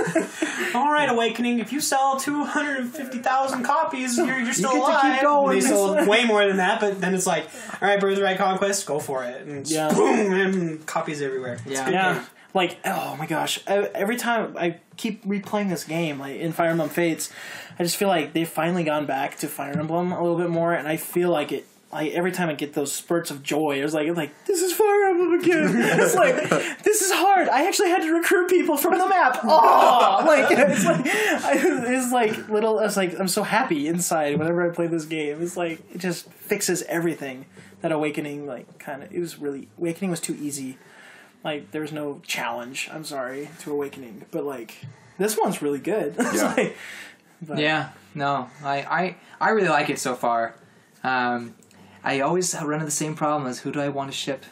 All right, Awakening. If you sell 250,000 copies, you're still get to alive. keep going. They sold way more than that, but then it's like, all right, Birthright Conquest, go for it, and boom, and copies everywhere. It's a good game. Like, oh my gosh! Every time I keep replaying this game, like in Fire Emblem Fates, I just feel like they've finally gone back to Fire Emblem a little bit more, and I feel like it. Like every time I get those spurts of joy, it's like this is Fire Emblem again. It's like this is hard. I actually had to recruit people from the map. Oh, it's like little. It's like I'm so happy inside whenever I play this game. It's like it just fixes everything. That Awakening, Awakening was too easy. Like there was no challenge. I'm sorry to Awakening, but like this one's really good. Yeah. No, I really like it so far. I always run into the same problem as who do I want to ship?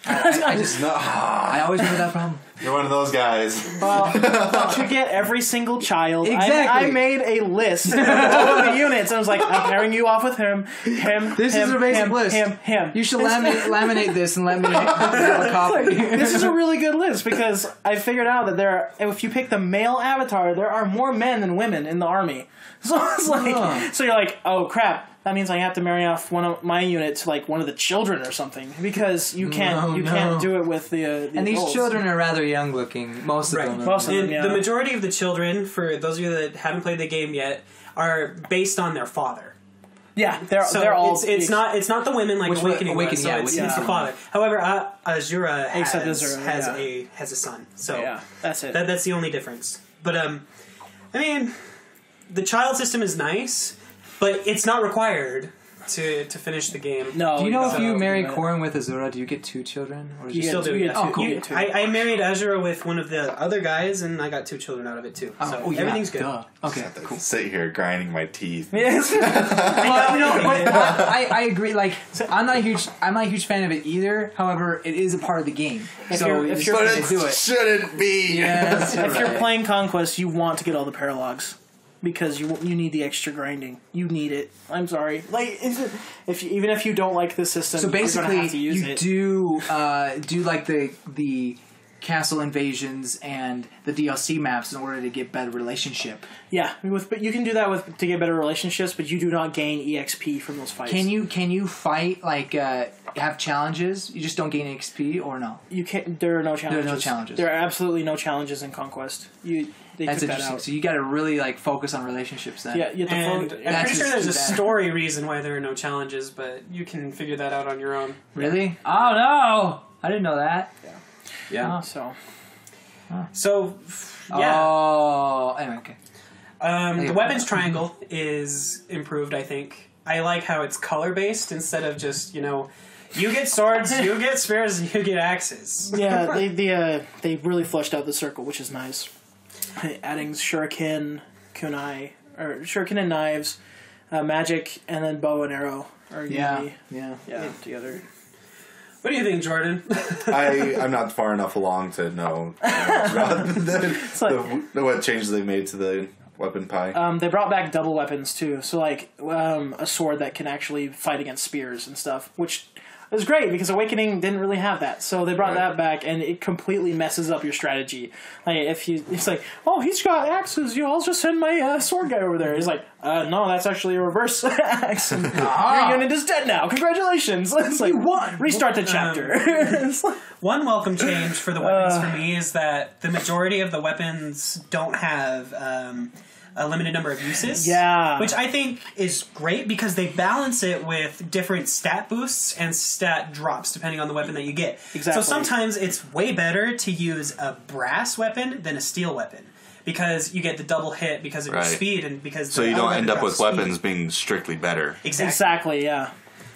I always run into that problem. You're one of those guys. Well, to get every single child, Exactly. I made a list of all of the units. I was like, I'm pairing you off with him. This is a basic list. Him. You should laminate this and let me have a copy. This is a really good list because I figured out that if you pick the male avatar, there are more men than women in the army. So it's like, so you're like, oh crap. That means I have to marry off one of my units to like one of the children or something because you can't do it with the and these adults. children are rather young looking. Most of them. Most of them, yeah. The majority of the children, for those of you that haven't played the game yet, are based on their father. Yeah, they're all. It's not the women like Awakening. It's the father. However, Azura has a son. So yeah, that's it. That's the only difference. But I mean, the child system is nice. But it's not required to finish the game. No. Do you know if you marry Corrin with Azura, do you get 2 children? Or you still do. You get two. Oh, cool. You get 2. I married Azura with one of the other guys, and I got 2 children out of it too. So everything's good. Duh. Okay, cool. Sit here grinding my teeth. Yes. I agree. Like, I'm not a huge fan of it either. However, it is a part of the game. If you're do it. Shouldn't be. Yes, if you're playing Conquest, you want to get all the paralogs. Because you need the extra grinding, you need it. I'm sorry, like even if you don't like the system, so basically you're gonna have to use it. do like the castle invasions and the DLC maps in order to get better relationship. Yeah, but you can do that to get better relationships, but you do not gain EXP from those fights. Can you fight like have challenges? You just don't gain XP, or no? You can't. There are no challenges. There are no challenges. There are absolutely no challenges in Conquest. They That's took that interesting. out. So you got to really like focus on relationships then. Yeah, you have to And I'm pretty sure there's a bad. story reason why there are no challenges, but you can figure that out on your own. Really? Oh no! I didn't know that. Yeah. So So, yeah. Oh, anyway, okay. The weapons triangle is improved, I think. I like how it's color-based instead of just, you get swords, you get spears, you get axes. yeah, they really fleshed out the circle, which is nice. Adding shuriken, kunai, or shuriken and knives, magic, and then bow and arrow are usually together. What do you think, Jordan? I'm not far enough along to know about what changes they made to the weapon pie. They brought back double weapons too, so like a sword that can actually fight against spears and stuff, which is great because Awakening didn't really have that. So they brought that back, and it completely messes up your strategy. Like it's like, oh, he's got axes, I'll just send my sword guy over there. He's like, no, that's actually a reverse axe. And your unit is dead now. Congratulations. It's like, what? Restart the chapter. It's like, one welcome change for the weapons for me is that the majority of the weapons don't have a limited number of uses. Yeah. Which I think is great because they balance it with different stat boosts and stat drops depending on the weapon that you get. Exactly. So sometimes it's way better to use a brass weapon than a steel weapon because you get the double hit because of your speed and because so you don't end up with weapons being strictly better. Exactly, yeah.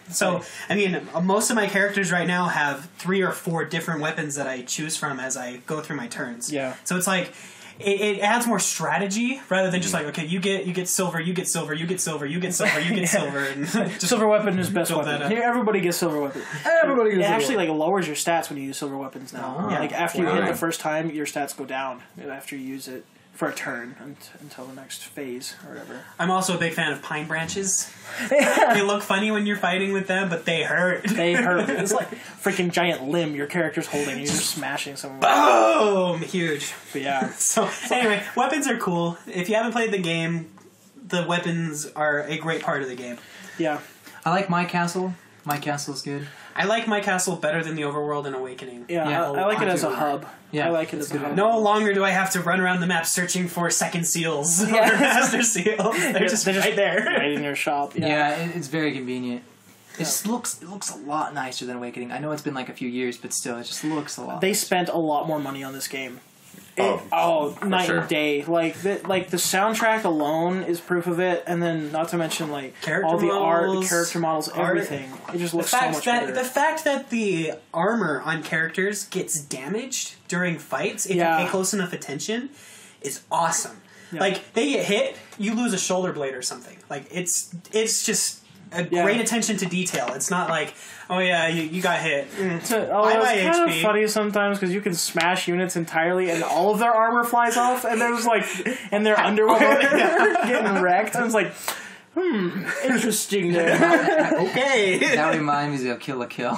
So, I mean, most of my characters right now have 3 or 4 different weapons that I choose from as I go through my turns. Yeah. So it's like, it adds more strategy rather than just like, okay, you get silver, you get silver, you get silver, you get silver, you get silver. And just silver weapon is best weapon. Here, everybody gets silver weapon. Everybody gets It silver actually like lowers your stats when you use silver weapons now. Yeah. Like after you hit the first time, your stats go down after you use it for a turn until the next phase or whatever. I'm also a big fan of pine branches. They look funny when you're fighting with them, but they hurt. They hurt. It's like a freaking giant limb your character's holding and you're just smashing someone. Boom! Huge. But yeah. So anyway, weapons are cool. If you haven't played the game, the weapons are a great part of the game. Yeah. I like My Castle. My Castle's good. I like My Castle better than the Overworld and Awakening. Yeah, I like it as a hub. Yeah, I like it as a hub. No longer do I have to run around the map searching for second seals or master seals. They're just right there. Right in your shop. Yeah, it's very convenient. It just looks a lot nicer than Awakening. I know it's been like a few years, but still, it just looks a lot. They spent a lot more money on this game. Night sure. and day. Like the soundtrack alone is proof of it, and then not to mention like all the art, the character models, everything. It just looks so much better. The fact that the armor on characters gets damaged during fights if you pay close enough attention is awesome. Yeah. Like they get hit, you lose a shoulder blade or something. Like it's just a great attention to detail. It's not like, oh yeah, you got hit. It's kind of funny sometimes because you can smash units entirely and all of their armor flies off, and there's like, and their underwear getting wrecked. And it's like, interesting there. Okay. That reminds me of Kill la Kill.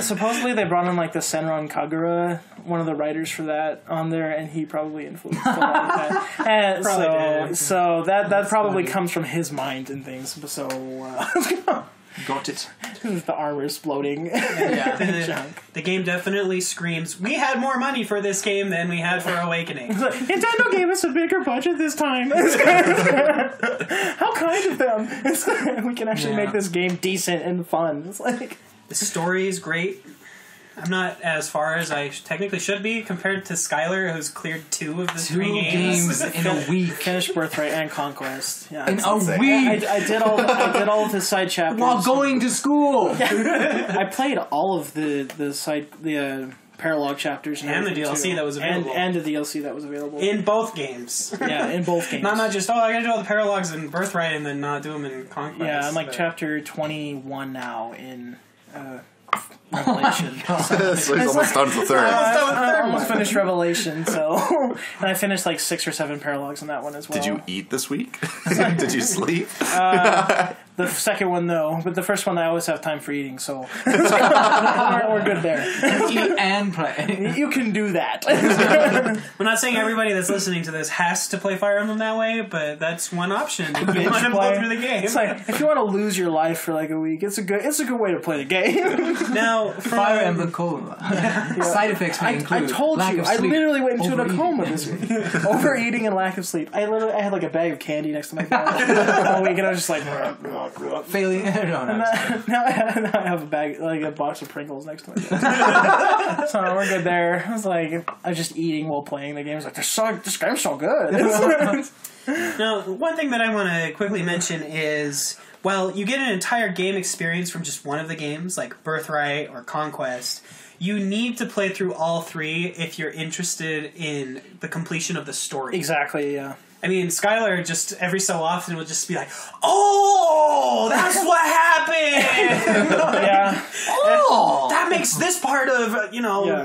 Supposedly they brought in like the Senran Kagura, one of the writers for that, on there, and he probably influenced a lot of that. And so that probably comes from his mind and things. So Got it. The armor exploding. The game definitely screams, we had more money for this game than we had for Awakening. Nintendo gave us a bigger budget this time. How kind of them. We can actually make this game decent and fun. It's like, the story is great. I'm not as far as I technically should be compared to Skylar, who's cleared 2 of the 3 games in a week. Finished Birthright and Conquest. Yeah, in a week. I did all of the side chapters while going to school. I played all of the paralog chapters and the DLC that was available, and the DLC that was available in both games. Yeah, in both games. Not just I gotta do all the paralogs in Birthright and then not do them in Conquest. Yeah, I'm like chapter 21 now in. Revelation. So he's almost done with the third. I almost finished Revelation, so and I finished like 6 or 7 paralogs in that one as well. Did you eat this week? Did you sleep? The second one, though. But the first one, I always have time for eating, so we're good there. Eat and play. You can do that. We're not saying everybody that's listening to this has to play Fire Emblem that way, but that's one option. If you want to blow through the game. It's like, if you want to lose your life for like a week, it's a good way to play the game. Now, Fire Emblem coma. Side effects may include I told you, I literally went into a coma this week. Overeating and lack of sleep. I had like a bag of candy next to my bed all week, and I was just like, failing. No. Now I have a bag, like a box of Pringles next to my bed. So we're good there. I was like, I was just eating while playing the game. I was like, this game's so good. Now, one thing that I want to quickly mention is, while you get an entire game experience from just one of the games, like Birthright or Conquest, you need to play through all three if you're interested in the completion of the story. Exactly, yeah. I mean, Skylar just every so often would just be like, "Oh, that's what happened." Yeah. Oh, that makes this part of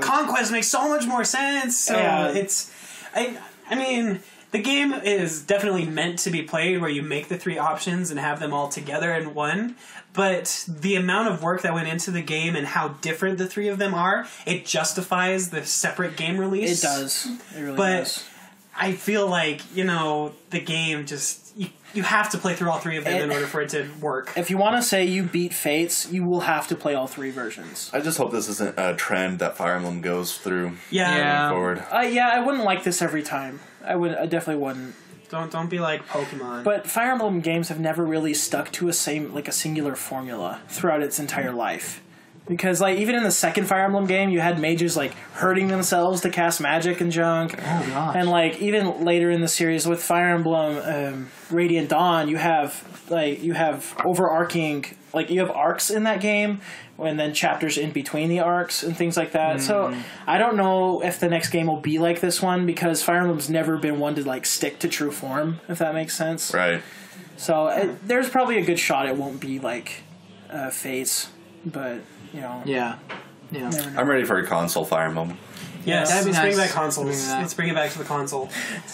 Conquest makes so much more sense. So it's, I mean, the game is definitely meant to be played where you make the three options and have them all together in one. But the amount of work that went into the game and how different the three of them are, it justifies the separate game release. It does. It really does. I feel like, the game just... You have to play through all three of them in order for it to work. If you want to say you beat Fates, you will have to play all three versions. I just hope this isn't a trend that Fire Emblem goes through going forward. I wouldn't like this every time. I definitely wouldn't. Don't be like Pokemon. But Fire Emblem games have never really stuck to a singular formula throughout its entire life. Because, even in the second Fire Emblem game, you had mages, hurting themselves to cast magic and junk. Oh, gosh. And, even later in the series with Fire Emblem Radiant Dawn, you have overarching... you have arcs in that game, and then chapters in between the arcs and things like that. So, I don't know if the next game will be like this one, because Fire Emblem's never been one to, stick to true form, if that makes sense. Right. So, there's probably a good shot it won't be like Fates, but... Yeah. I'm ready for a console Fire Emblem. Yes, that'd be let's nice. bring back consoles. Let's bring it back to the console.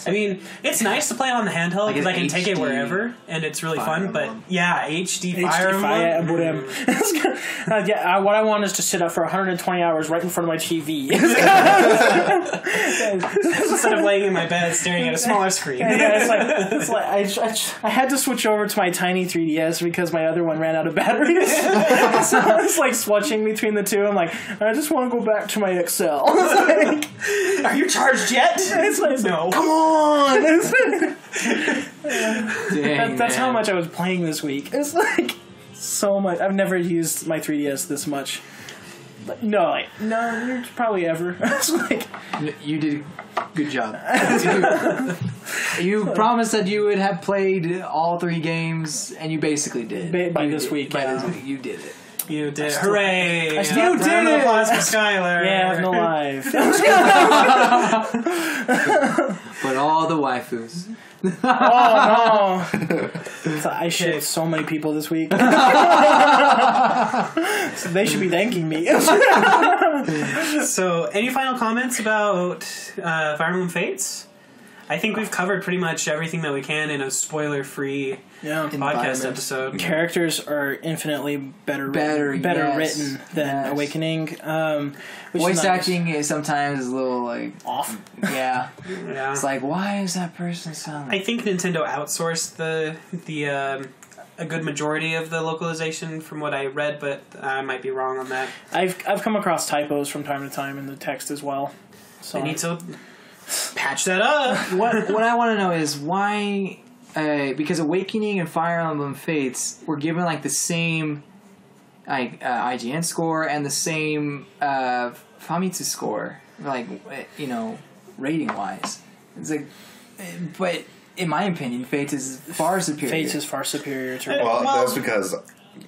I mean, it's nice to play on the handheld because I can take it wherever, and it's really fun. But HD Fire Emblem. What I want is to sit up for 120 hours right in front of my TV. Instead of laying in my bed staring at a smaller screen. It's like I had to switch over to my tiny 3DS because my other one ran out of batteries. So I was switching between the two. I'm like, I just want to go back to my Excel. Are you charged yet? It's like, no. Come on! Dang, that's how much I was playing this week. It's so much. I've never used my 3DS this much. No, you're probably ever. It's you did a good job. You promised that you would have played all three games, and you basically did. By this week, you did it. You did. Hooray! I still did Round of it. applause for Skylar. Yeah, no life. But all the waifus. Oh no! So I shit so many people this week. So they should be thanking me. So, any final comments about Fire Emblem Fates? I think we've covered pretty much everything that we can in a spoiler-free podcast episode. Characters are infinitely better written than Awakening. Voice acting is sometimes a little off. Yeah. It's why is that person sounding? I think Nintendo outsourced the a good majority of the localization from what I read, but I might be wrong on that. I've come across typos from time to time in the text as well. So I need to patch that up. What I want to know is why, because Awakening and Fire Emblem Fates were given the same IGN score and the same Famitsu score, rating wise. It's but in my opinion, Fates is far superior. Fates is far superior to Well, that's because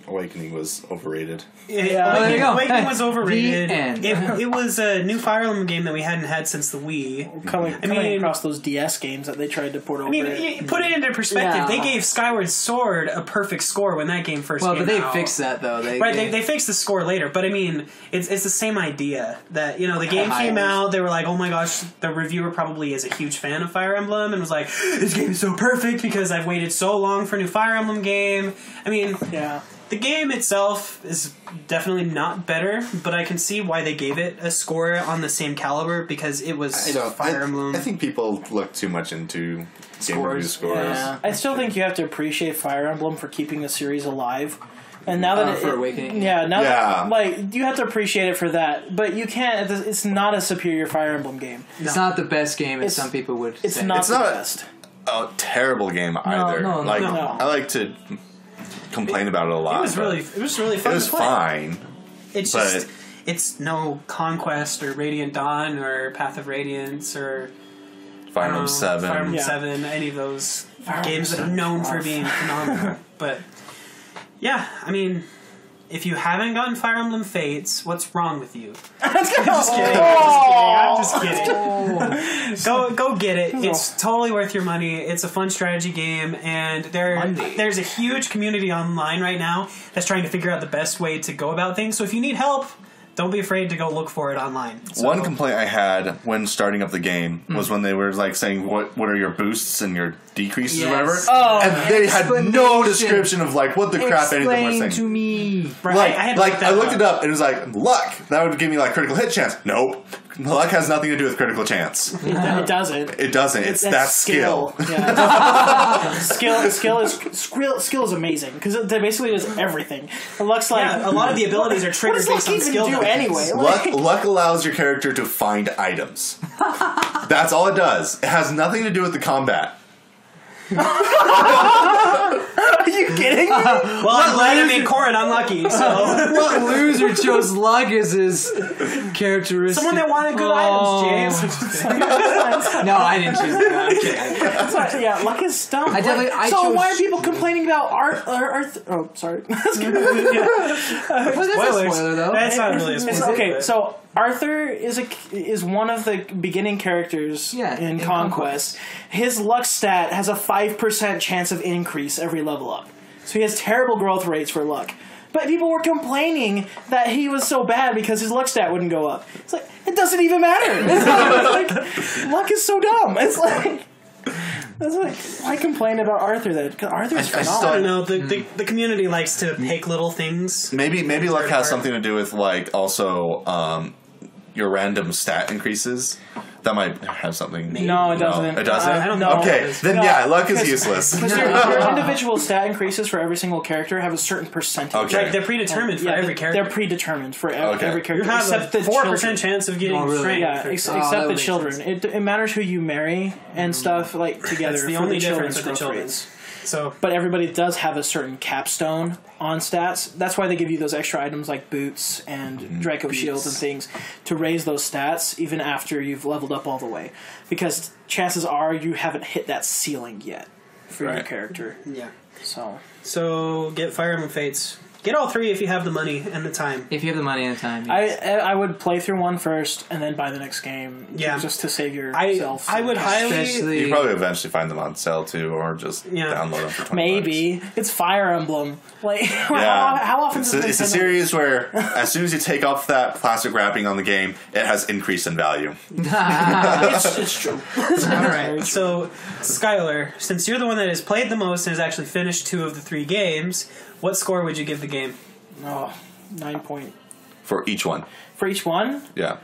Awakening was overrated. Awakening was overrated. The end. It was a new Fire Emblem game that we hadn't had since the Wii. Coming across those DS games that they tried to port over. I mean, put it into perspective. They gave Skyward Sword a perfect score when that game first came out. Well, but they fixed that, though. They fixed the score later. But, I mean, it's the same idea. That, the game came out, they were like, oh my gosh, the reviewer probably is a huge fan of Fire Emblem and was like, this game is so perfect because I've waited so long for a new Fire Emblem game. I mean... Yeah. The game itself is definitely not better, but I can see why they gave it a score on the same caliber because it was Fire Emblem. I think people look too much into game review scores. Yeah. I still think you have to appreciate Fire Emblem for keeping the series alive. And now that for Awakening, that, you have to appreciate it for that. But you can't. It's not a superior Fire Emblem game. It's not the best game, as some people would say. It's not the best. A terrible game either. No. I like to complain about it a lot. It was really fun. It was fine. It's just it's no Conquest or Radiant Dawn or Path of Radiance or Fire Emblem 7. Fire Emblem 7, any of those games that are known for being phenomenal. But yeah, I mean, if you haven't gotten Fire Emblem Fates, what's wrong with you? I'm just kidding. Go get it. It's totally worth your money. It's a fun strategy game, and there's a huge community online right now that's trying to figure out the best way to go about things. So if you need help, don't be afraid to go look for it online. So, one complaint I had when starting up the game was when they were like saying what are your boosts and your decreases or whatever, and they had no description of like what the crap anything was saying. To me, right, I looked it up and it was like luck. That would give me like critical hit chance. Nope. Luck has nothing to do with critical chance. It doesn't. It doesn't. That's skill. Yeah. skill is amazing because it basically does everything. It looks like a lot of the abilities are triggered based on skill. Do anyway. Luck allows your character to find items. That's all it does. It has nothing to do with the combat. Are you kidding me? Well, I'm glad I made Corrin unlucky. So what loser chose luck as his characteristic? Someone that wanted good items, James. No, I didn't choose that. I'm kidding. Luck is dumb. Why are people complaining about art? Oh, sorry. That's a spoiler, though. That's not really a spoiler. Okay, so Arthur is one of the beginning characters in Conquest. His luck stat has a 5% chance of increase every level up. So he has terrible growth rates for luck. But people were complaining that he was so bad because his luck stat wouldn't go up. It's like, it doesn't even matter. Luck is so dumb. It's like... I complain about Arthur then because Arthur's phenomenal. I don't know. The community likes to pick little things. Maybe luck has something to do with like also your random stat increases. That might have something. No, it doesn't. It doesn't? I don't know. Okay, then luck is useless. Because your individual stat increases for every single character have a certain percentage. Okay. Right, they're predetermined for every character. They're predetermined for every character. You have except a 4% chance of getting strength. Yeah, except the children. It matters who you marry and stuff like together. That's the only difference with the children. So, but everybody does have a certain capstone on stats. That's why they give you those extra items like boots and Draco shields and things to raise those stats even after you've leveled up all the way. Because chances are you haven't hit that ceiling yet for your character. Yeah. So get Fire Emblem Fates. Get all three if you have the money and the time. If you have the money and the time. Yes. I would play through one first and then buy the next game. Yeah. Just to save yourself. I would highly... You probably eventually find them on sale too, or just download them for $20. Maybe. It's Fire Emblem. Like, how often does it's a series where as soon as you take off that plastic wrapping on the game, it has increased in value. It's true. Alright, so Skylar, since you're the one that has played the most and has actually finished 2 of the 3 games, what score would you give the game? 9 point. For each one. For each one? Yeah.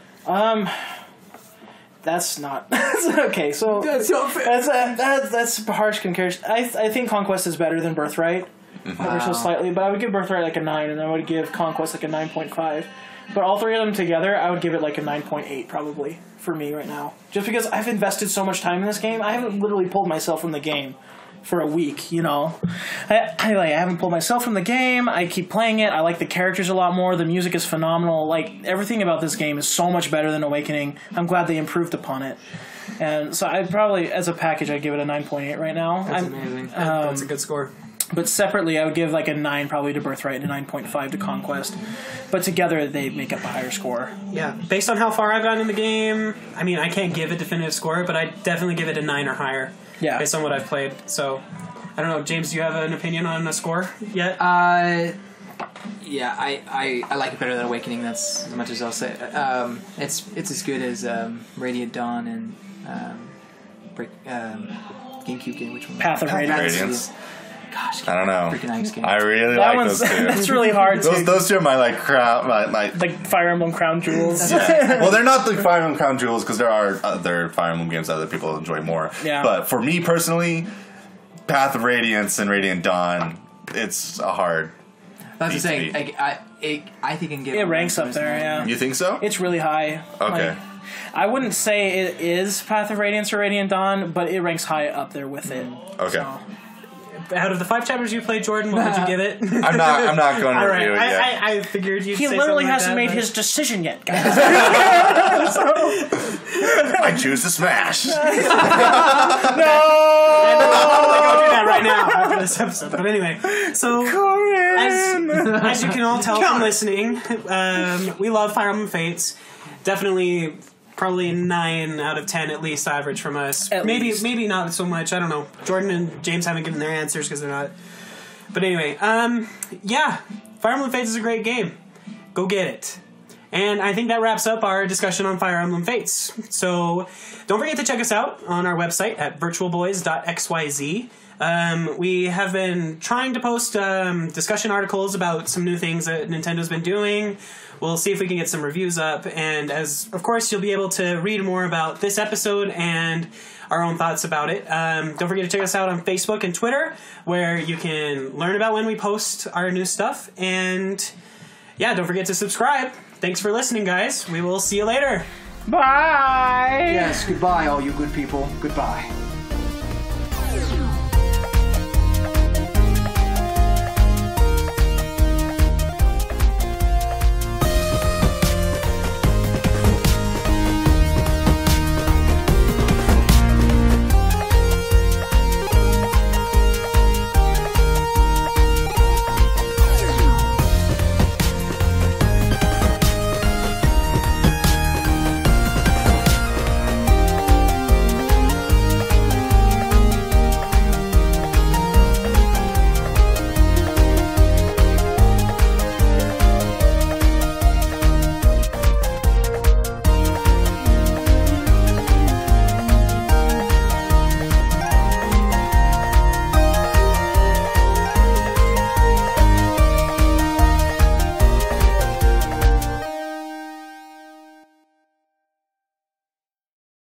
That's not... okay, so... That's not fair. That's harsh comparison. I think Conquest is better than Birthright. Ever so slightly, but I would give Birthright like a 9, and I would give Conquest like a 9.5. But all 3 of them together, I would give it like a 9.8 probably for me right now. Just because I've invested so much time in this game, I haven't literally pulled myself from the game for a week, you know. I haven't pulled myself from the game. I keep playing it. I like the characters a lot more. The music is phenomenal. Like, everything about this game is so much better than Awakening. I'm glad they improved upon it. And so I'd probably, as a package, I'd give it a 9.8 right now. That's amazing. That's a good score. But separately, I would give like a 9 probably to Birthright and a 9.5 to Conquest. But together, they make up a higher score. Yeah, based on how far I've gotten in the game, I mean, I can't give a definitive score, but I definitely give it a 9 or higher. Yeah. Based on what I've played. So, I don't know, James, do you have an opinion on a score yet? Yeah, I like it better than Awakening. That's as much as I'll say. It's as good as Radiant Dawn and GameCube game. Which one? Path of Radiance. Gosh, I don't know. Freaking nice game. I really That like those two. It's really hard to... Those two are my like crown, my like Fire Emblem Crown Jewels. Yeah. Well, they're not the Fire Emblem Crown Jewels because there are other Fire Emblem games that other people enjoy more. Yeah. But for me personally, Path of Radiance and Radiant Dawn, it's a hard. That's the thing. I think it can get. It ranks up there. Yeah. You think so? It's really high. Okay. Like, I wouldn't say it is Path of Radiance or Radiant Dawn, but it ranks high up there with it. Okay. So. Out of the 5 chapters you played, Jordan, what would you give it? I'm not going to All review it right, yet. I figured you'd He say literally something like hasn't that, made but- his decision yet, guys. I choose to smash. And I'll probably go do that right now after this episode. But anyway, so as you can all tell from listening, we love Fire Emblem Fates. Definitely, probably 9 out of 10 at least average from us. Maybe not so much. I don't know. Jordan and James haven't given their answers because they're not. But anyway, yeah, Fire Emblem Fates is a great game. Go get it. And I think that wraps up our discussion on Fire Emblem Fates. So don't forget to check us out on our website at virtualboys.xyz. We have been trying to post discussion articles about some new things that Nintendo's been doing. We'll see if we can get some reviews up. And as of course, you'll be able to read more about this episode and our own thoughts about it. Don't forget to check us out on Facebook and Twitter, where you can learn about when we post our new stuff. And yeah, don't forget to subscribe. Thanks for listening, guys. We will see you later. Bye! Yes, goodbye, all you good people. Goodbye.